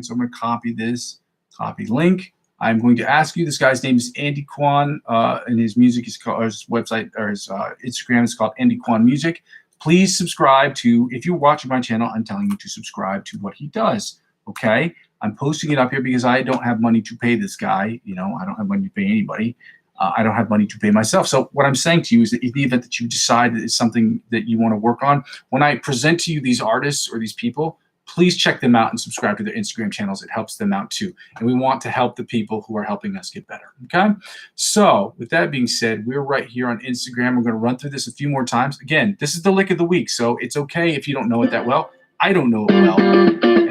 Speaker 1: So I'm going to copy this, copy link. I'm going to ask you. This guy's name is Andy Kwan, and his music is called, or his website or his Instagram is called Andy Kwan Music. Please subscribe to. If you're watching my channel, I'm telling you to subscribe to what he does. Okay, I'm posting it up here because I don't have money to pay this guy. You know, I don't have money to pay anybody. I don't have money to pay myself. So what I'm saying to you is that in the event that you decide that it's something that you want to work on, when I present to you these artists or these people, please check them out and subscribe to their Instagram channels. It helps them out too. And we want to help the people who are helping us get better. Okay. So with that being said, we're right here on Instagram. We're going to run through this a few more times. Again, this is the lick of the week. So it's okay if you don't know it that well. I don't know it well.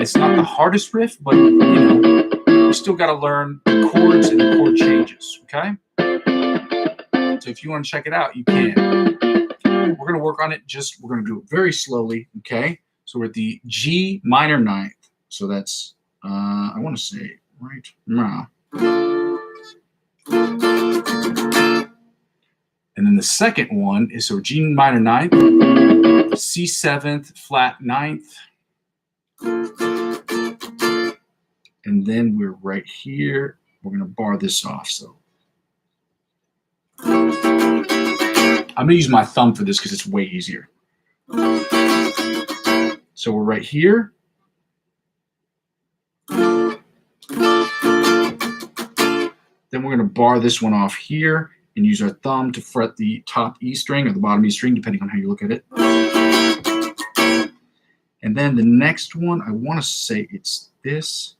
Speaker 1: It's not the hardest riff, but you know, you still got to learn the chords and the chord changes. Okay. So if you want to check it out, you can. We're going to work on it. We're going to do it very slowly. Okay. So we're at the G minor ninth. So that's, I want to say right now. And then the second one is, so G minor ninth, C seventh, flat ninth. And then we're right here. We're going to bar this off. So I'm going to use my thumb for this because it's way easier. So we're right here. Then we're going to bar this one off here and use our thumb to fret the top E string or the bottom E string, depending on how you look at it. And then the next one, I want to say it's this.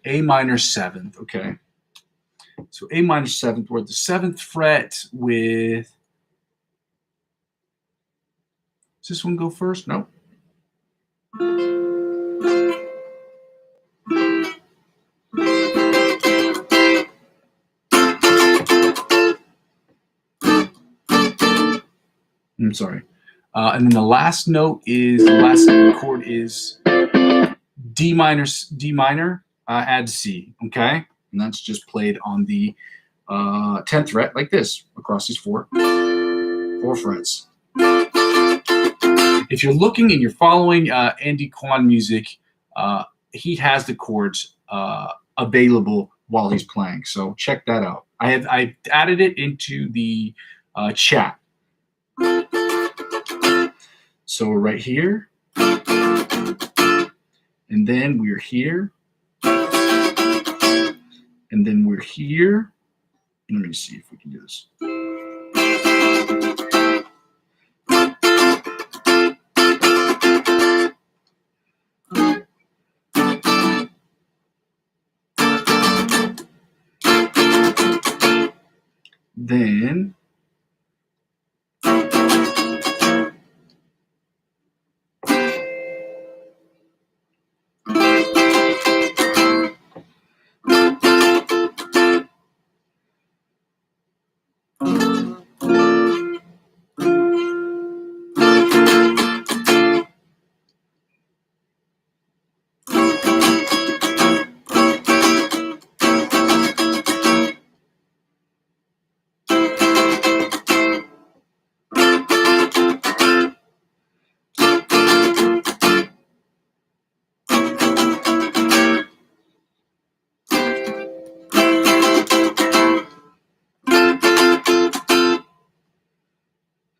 Speaker 1: A minor seventh, okay. So A minor seventh, we're at the 7th fret with, does this one go first? No. I'm sorry. And then the last note is, the last chord is D minor, add C, okay? And that's just played on the 10th fret like this, across these four frets. If you're looking and you're following Andy Kwan Music, he has the chords available while he's playing. So check that out. I added it into the chat. So we're right here. And then we're here. And then we're here. Let me see if we can do this. Then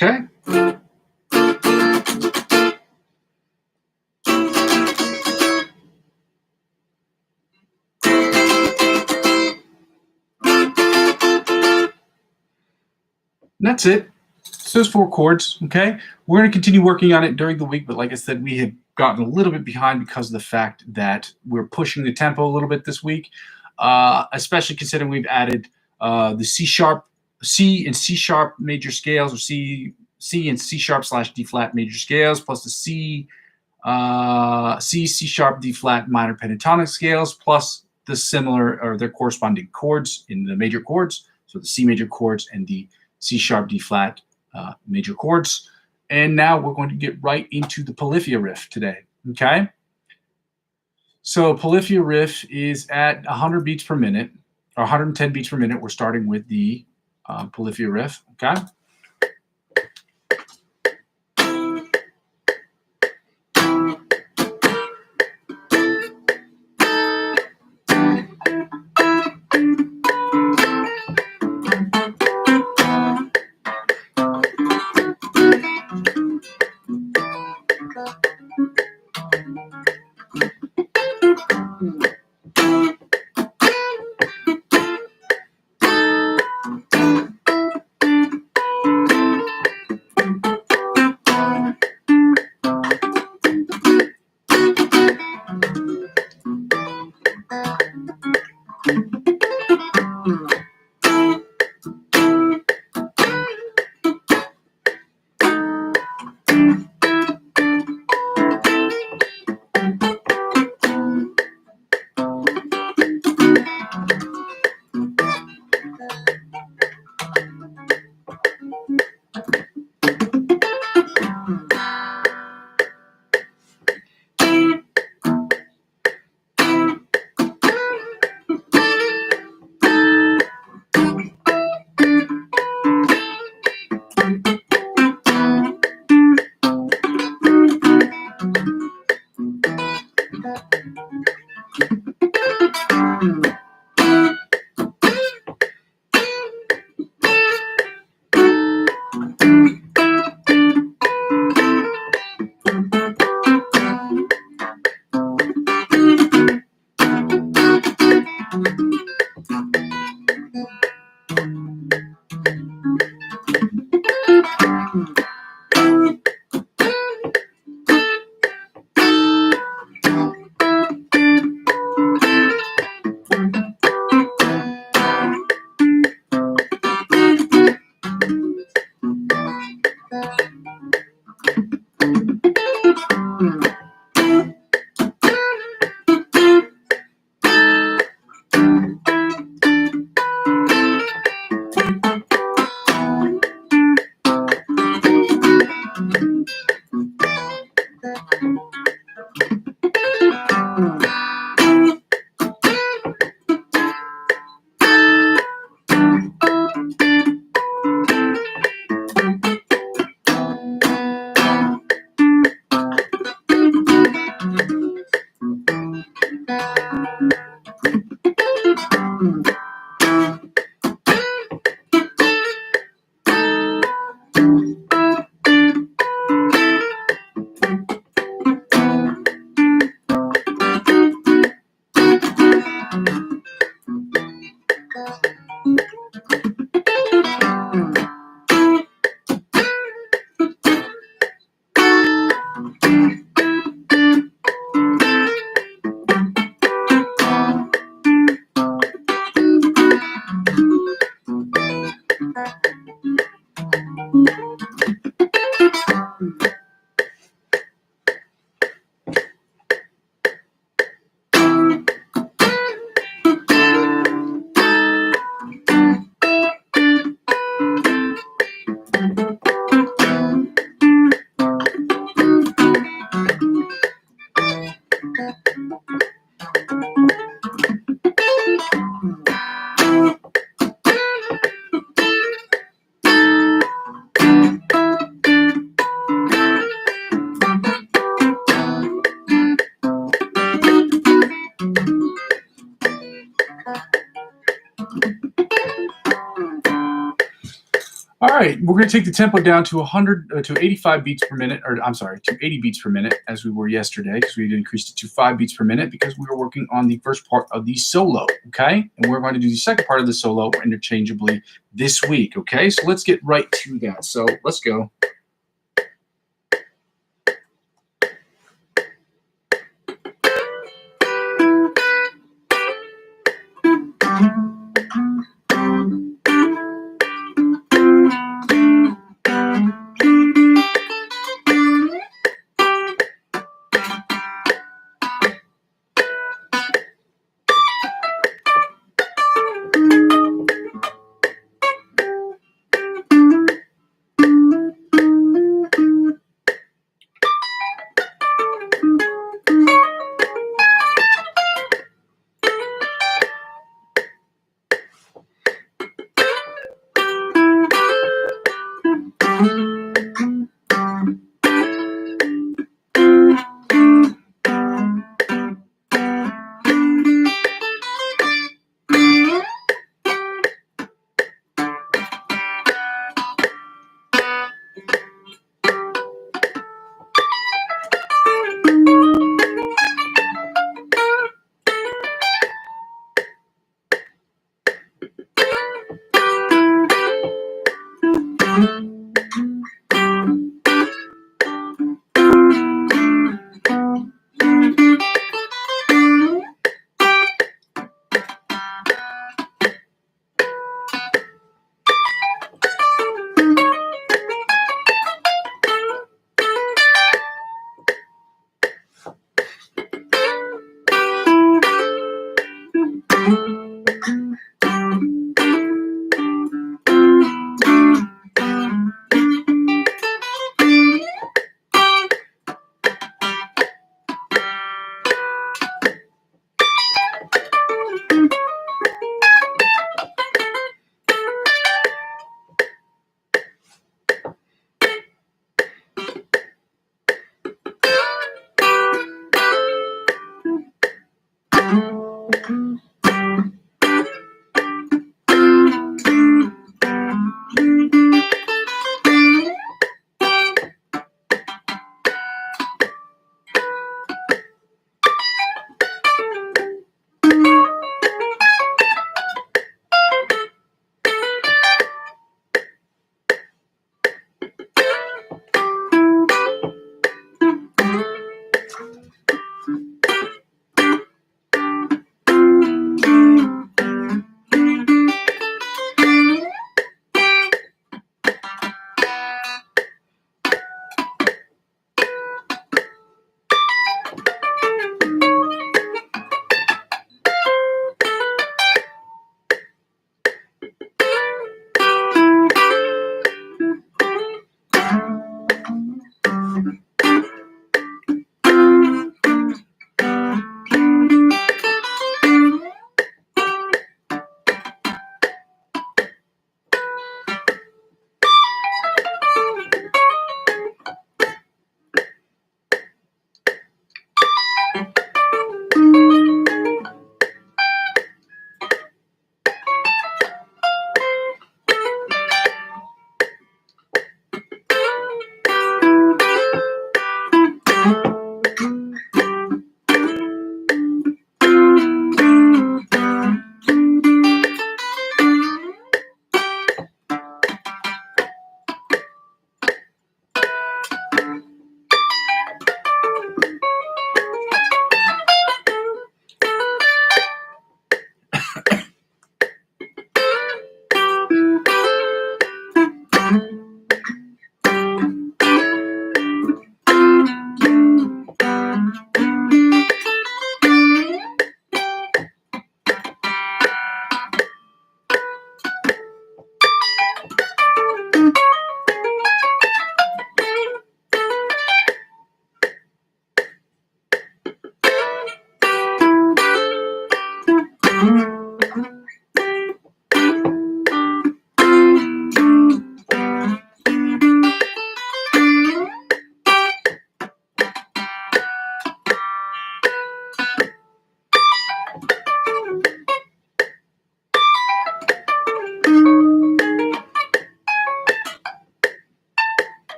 Speaker 1: okay. And that's it. So those 4 chords, okay? We're going to continue working on it during the week, but like I said, we have gotten a little bit behind because of the fact that we're pushing the tempo a little bit this week, especially considering we've added the C and C sharp major scales, or C C and C sharp / D flat major scales, plus the C sharp, D flat minor pentatonic scales, plus the similar or their corresponding chords in the major chords. So the C major chords and the C sharp, D flat major chords. And now we're going to get right into the Polyphia riff today. Okay. So Polyphia riff is at 100 beats per minute, or 110 beats per minute. We're starting with the Polyphia riff. Okay. All right, we're going to take the tempo down to 100 to 85 beats per minute, or I'm sorry, to 80 beats per minute, as we were yesterday, because we increased it to 5 beats per minute because we were working on the first part of the solo. Okay, and we're going to do the second part of the solo interchangeably this week. Okay, so let's get right to that. So let's go.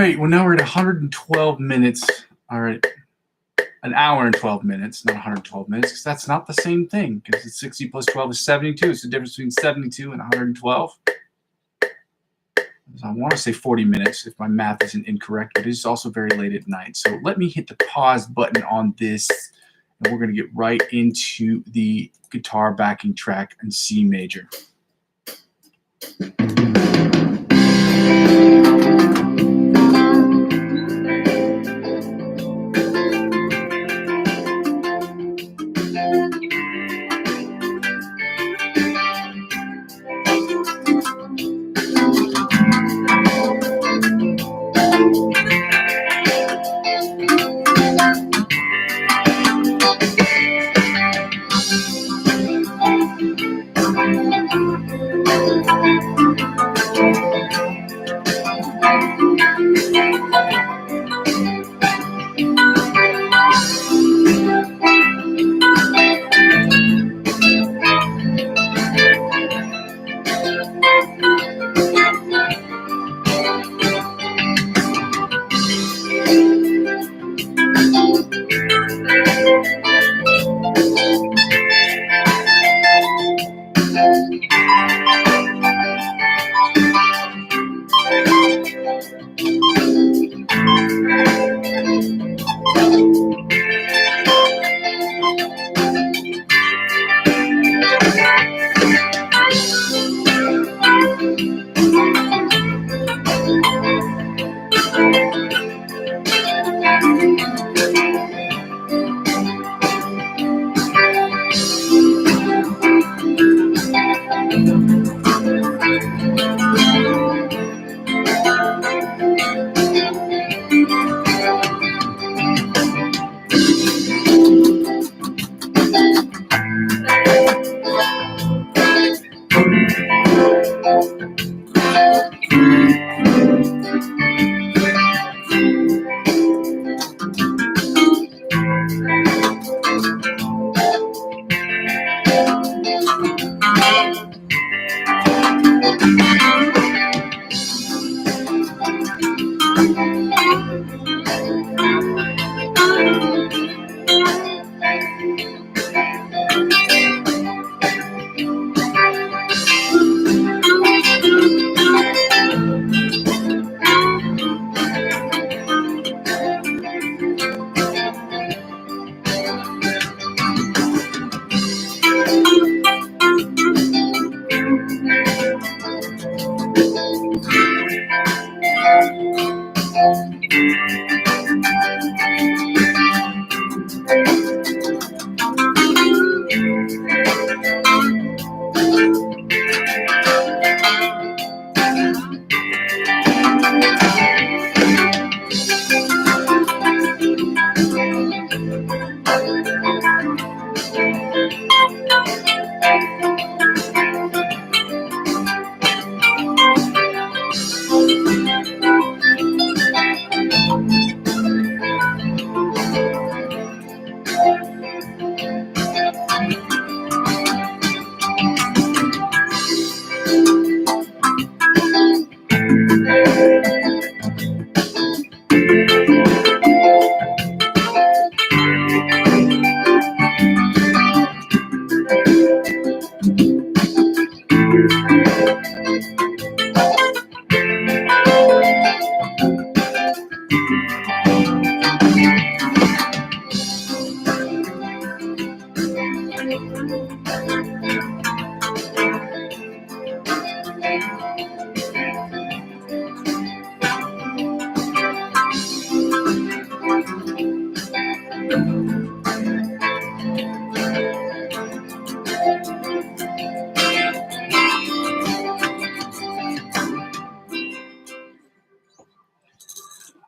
Speaker 1: right, well, now we're at 112 minutes. All right, an hour and 12 minutes, not 112 minutes, because that's not the same thing, because it's 60 plus 12 is 72. It's the difference between 72 and 112. I want to say 40 minutes if my math isn't incorrect, but it's also very late at night. So let me hit the pause button on this, and we're going to get right into the guitar backing track in C major.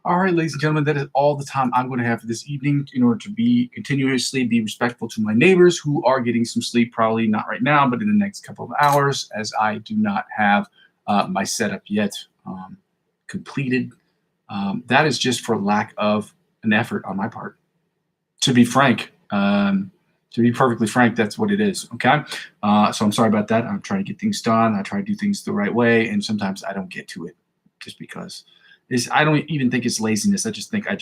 Speaker 1: All right, ladies and gentlemen, that is all the time I'm going to have for this evening in order to be respectful to my neighbors who are getting some sleep, probably not right now, but in the next couple of hours, as I do not have my setup yet completed. That is just for lack of an effort on my part. To be frank, to be perfectly frank, that's what it is. Okay. So I'm sorry about that. I'm trying to get things done. I try to do things the right way. And sometimes I don't get to it just because I don't even think it's laziness. I just think I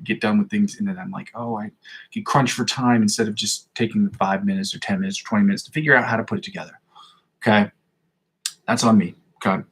Speaker 1: get done with things and then I'm like, oh, I get crunched for time instead of just taking 5 minutes or 10 minutes or 20 minutes to figure out how to put it together. Okay. That's on me. Okay.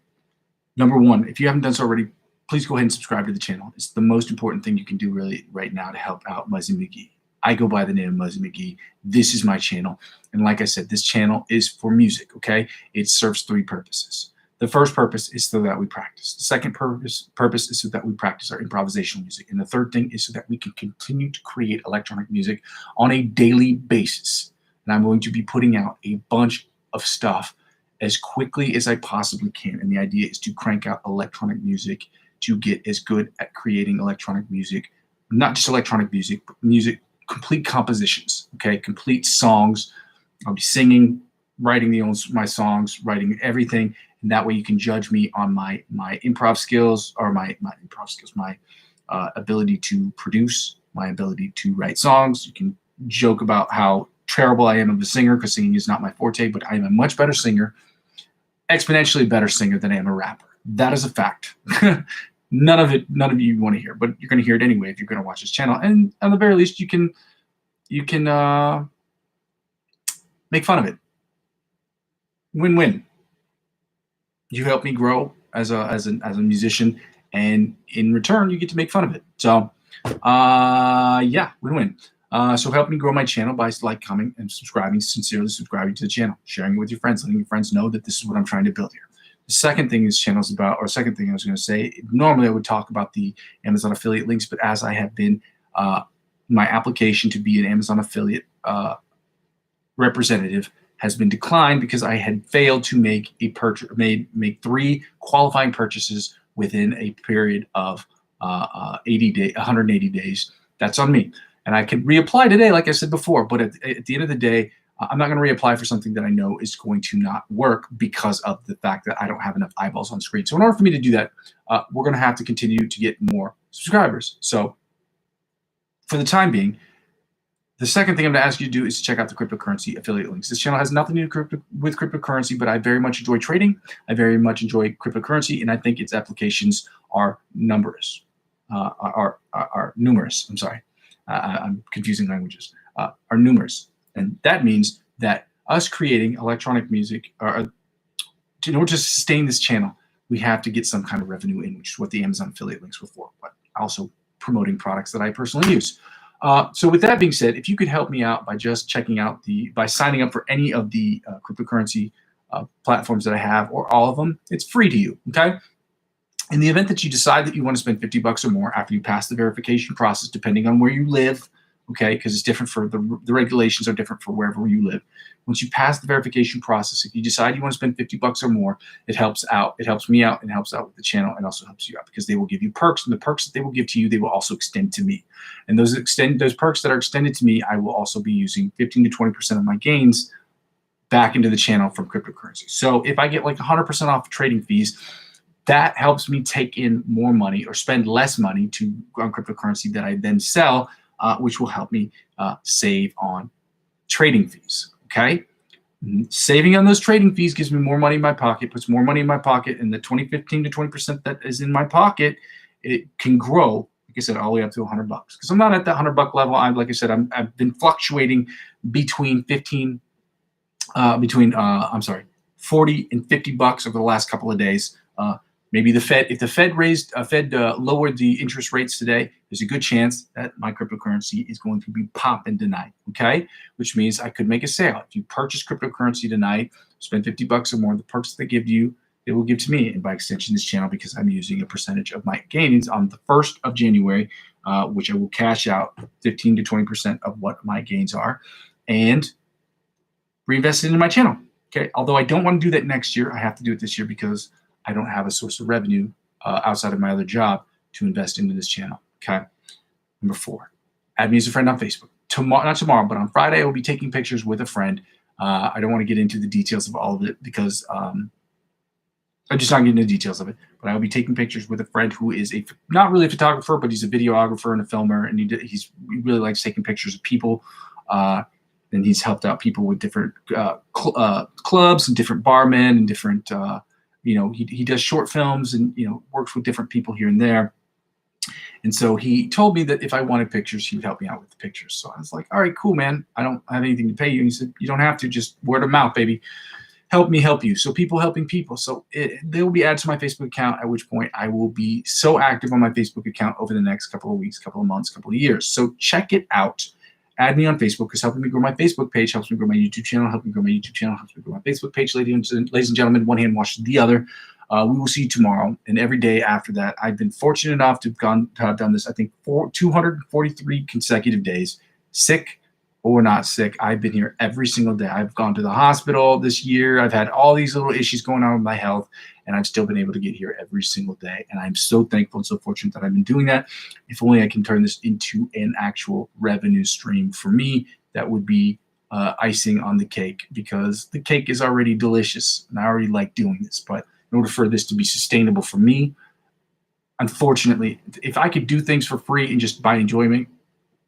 Speaker 1: Number one, if you haven't done so already, please go ahead and subscribe to the channel. It's the most important thing you can do really right now to help out Muzzy McGee. I go by the name of Muzzy McGee. This is my channel. And like I said, this channel is for music, okay? It serves 3 purposes. The first purpose is so that we practice. The second purpose is so that we practice our improvisational music. And the third thing is so that we can continue to create electronic music on a daily basis. And I'm going to be putting out a bunch of stuff as quickly as I possibly can. And the idea is to crank out electronic music to get as good at creating electronic music, not just electronic music, but music, complete compositions, okay? Complete songs. I'll be singing, writing my songs, writing everything. And that way you can judge me on my improv skills, or my ability to produce, my ability to write songs. You can joke about how terrible I am of a singer, because singing is not my forte, but I am a much better singer, exponentially better singer than I am a rapper. That is a fact. None of you want to hear, but you're going to hear it anyway if you're going to watch this channel. And at the very least, you can make fun of it. Win-win. You help me grow as a musician, and in return, you get to make fun of it. So, yeah, win-win. So help me grow my channel by like, commenting, and sincerely subscribing to the channel, sharing it with your friends, letting your friends know that this is what I'm trying to build here. The second thing this channel is about, or second thing I was going to say, normally I would talk about the Amazon affiliate links, but as I have been, my application to be an Amazon affiliate representative has been declined because I had failed to make make 3 qualifying purchases within a period of 180 days. That's on me. And I can reapply today, like I said before, but at the end of the day, I'm not going to reapply for something that I know is going to not work because of the fact that I don't have enough eyeballs on screen. So in order for me to do that, we're going to have to continue to get more subscribers. So for the time being, the second thing I'm going to ask you to do is to check out the cryptocurrency affiliate links. This channel has nothing to do with cryptocurrency, but I very much enjoy trading. I very much enjoy cryptocurrency, and I think its applications are numerous. Numerous. I'm sorry. I'm confusing languages. Are numerous. And that means that us creating electronic music, in order to sustain this channel, we have to get some kind of revenue in, which is what the Amazon affiliate links were for, but also promoting products that I personally use. So with that being said, if you could help me out by just checking out by signing up for any of the cryptocurrency platforms that I have, or all of them, it's free to you, okay? In the event that you decide that you want to spend $50 or more after you pass the verification process, depending on where you live, okay, because it's different for the regulations are different for wherever you live. Once you pass the verification process, if you decide you want to spend $50 or more, it helps out. It helps me out and helps out with the channel, and also helps you out because they will give you perks, and the perks that they will give to you, they will also extend to me. And those perks that are extended to me, I will also be using 15 to 20% of my gains back into the channel from cryptocurrency. So if I get like 100% off trading fees, that helps me take in more money or spend less money on cryptocurrency that I then sell, which will help me save on trading fees, okay? Saving on those trading fees gives me more money in my pocket, puts more money in my pocket, and the 15 to 20% that is in my pocket, it can grow, like I said, all the way up to $100. Because I'm not at that $100 level. Like I said, I've been fluctuating between 40 and $50 over the last couple of days. Maybe if the Fed lowered the interest rates today, there's a good chance that my cryptocurrency is going to be popping tonight, okay? Which means I could make a sale. If you purchase cryptocurrency tonight, spend $50 or more, the perks that they give you, they will give to me, and by extension this channel, because I'm using a percentage of my gains on the 1st of January, which I will cash out 15 to 20% of what my gains are, and reinvest it into my channel, okay? Although I don't want to do that next year, I have to do it this year because I don't have a source of revenue outside of my other job to invest into this channel, okay? Number 4, add me as a friend on Facebook. Not tomorrow, but on Friday, I will be taking pictures with a friend. I don't want to get into the details of all of it because I'm just not getting into the details of it, but I will be taking pictures with a friend who is not really a photographer, but he's a videographer and a filmer, and he really likes taking pictures of people. And he's helped out people with different clubs and different barmen and different he does short films and, works with different people here and there. And so he told me that if I wanted pictures, he would help me out with the pictures. So I was like, all right, cool, man. I don't have anything to pay you. And he said, you don't have to, just word of mouth, baby. Help me help you. So people helping people. So they will be added to my Facebook account, at which point I will be so active on my Facebook account over the next couple of weeks, couple of months, couple of years. So check it out. Add me on Facebook, because helping me grow my Facebook page helps me grow my YouTube channel, helps me grow my YouTube channel, helps me grow my Facebook page. Ladies and gentlemen, one hand washes the other. We will see you tomorrow and every day after that. I've been fortunate enough to have done this, I think, 243 consecutive days, sick or not sick. I've been here every single day. I've gone to the hospital this year. I've had all these little issues going on with my health, and I've still been able to get here every single day. And I'm so thankful and so fortunate that I've been doing that. If only I can turn this into an actual revenue stream for me, that would be icing on the cake, because the cake is already delicious and I already like doing this. But in order for this to be sustainable for me, unfortunately, if I could do things for free and just by enjoyment,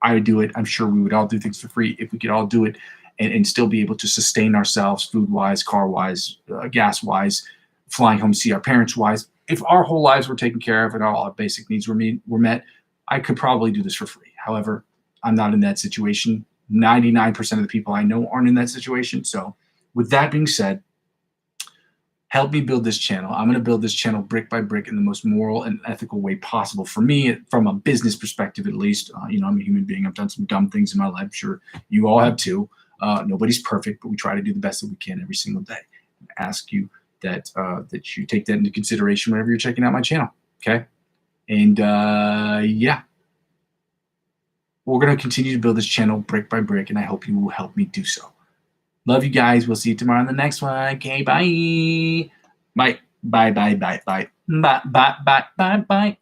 Speaker 1: I would do it. I'm sure we would all do things for free if we could all do it and still be able to sustain ourselves food-wise, car-wise, gas-wise, flying home to see our parents-wise. If our whole lives were taken care of and all our basic needs were met, I could probably do this for free. However, I'm not in that situation. 99% of the people I know aren't in that situation. So with that being said, help me build this channel. I'm going to build this channel brick by brick in the most moral and ethical way possible for me, from a business perspective at least. I'm a human being. I've done some dumb things in my life. I'm sure you all have too. Nobody's perfect, but we try to do the best that we can every single day. I ask you that you take that into consideration whenever you're checking out my channel, okay? And yeah, we're going to continue to build this channel brick by brick, and I hope you will help me do so. Love you guys. We'll see you tomorrow on the next one. Okay, bye. Bye. Bye, bye, bye, bye. Bye, bye, bye, bye, bye.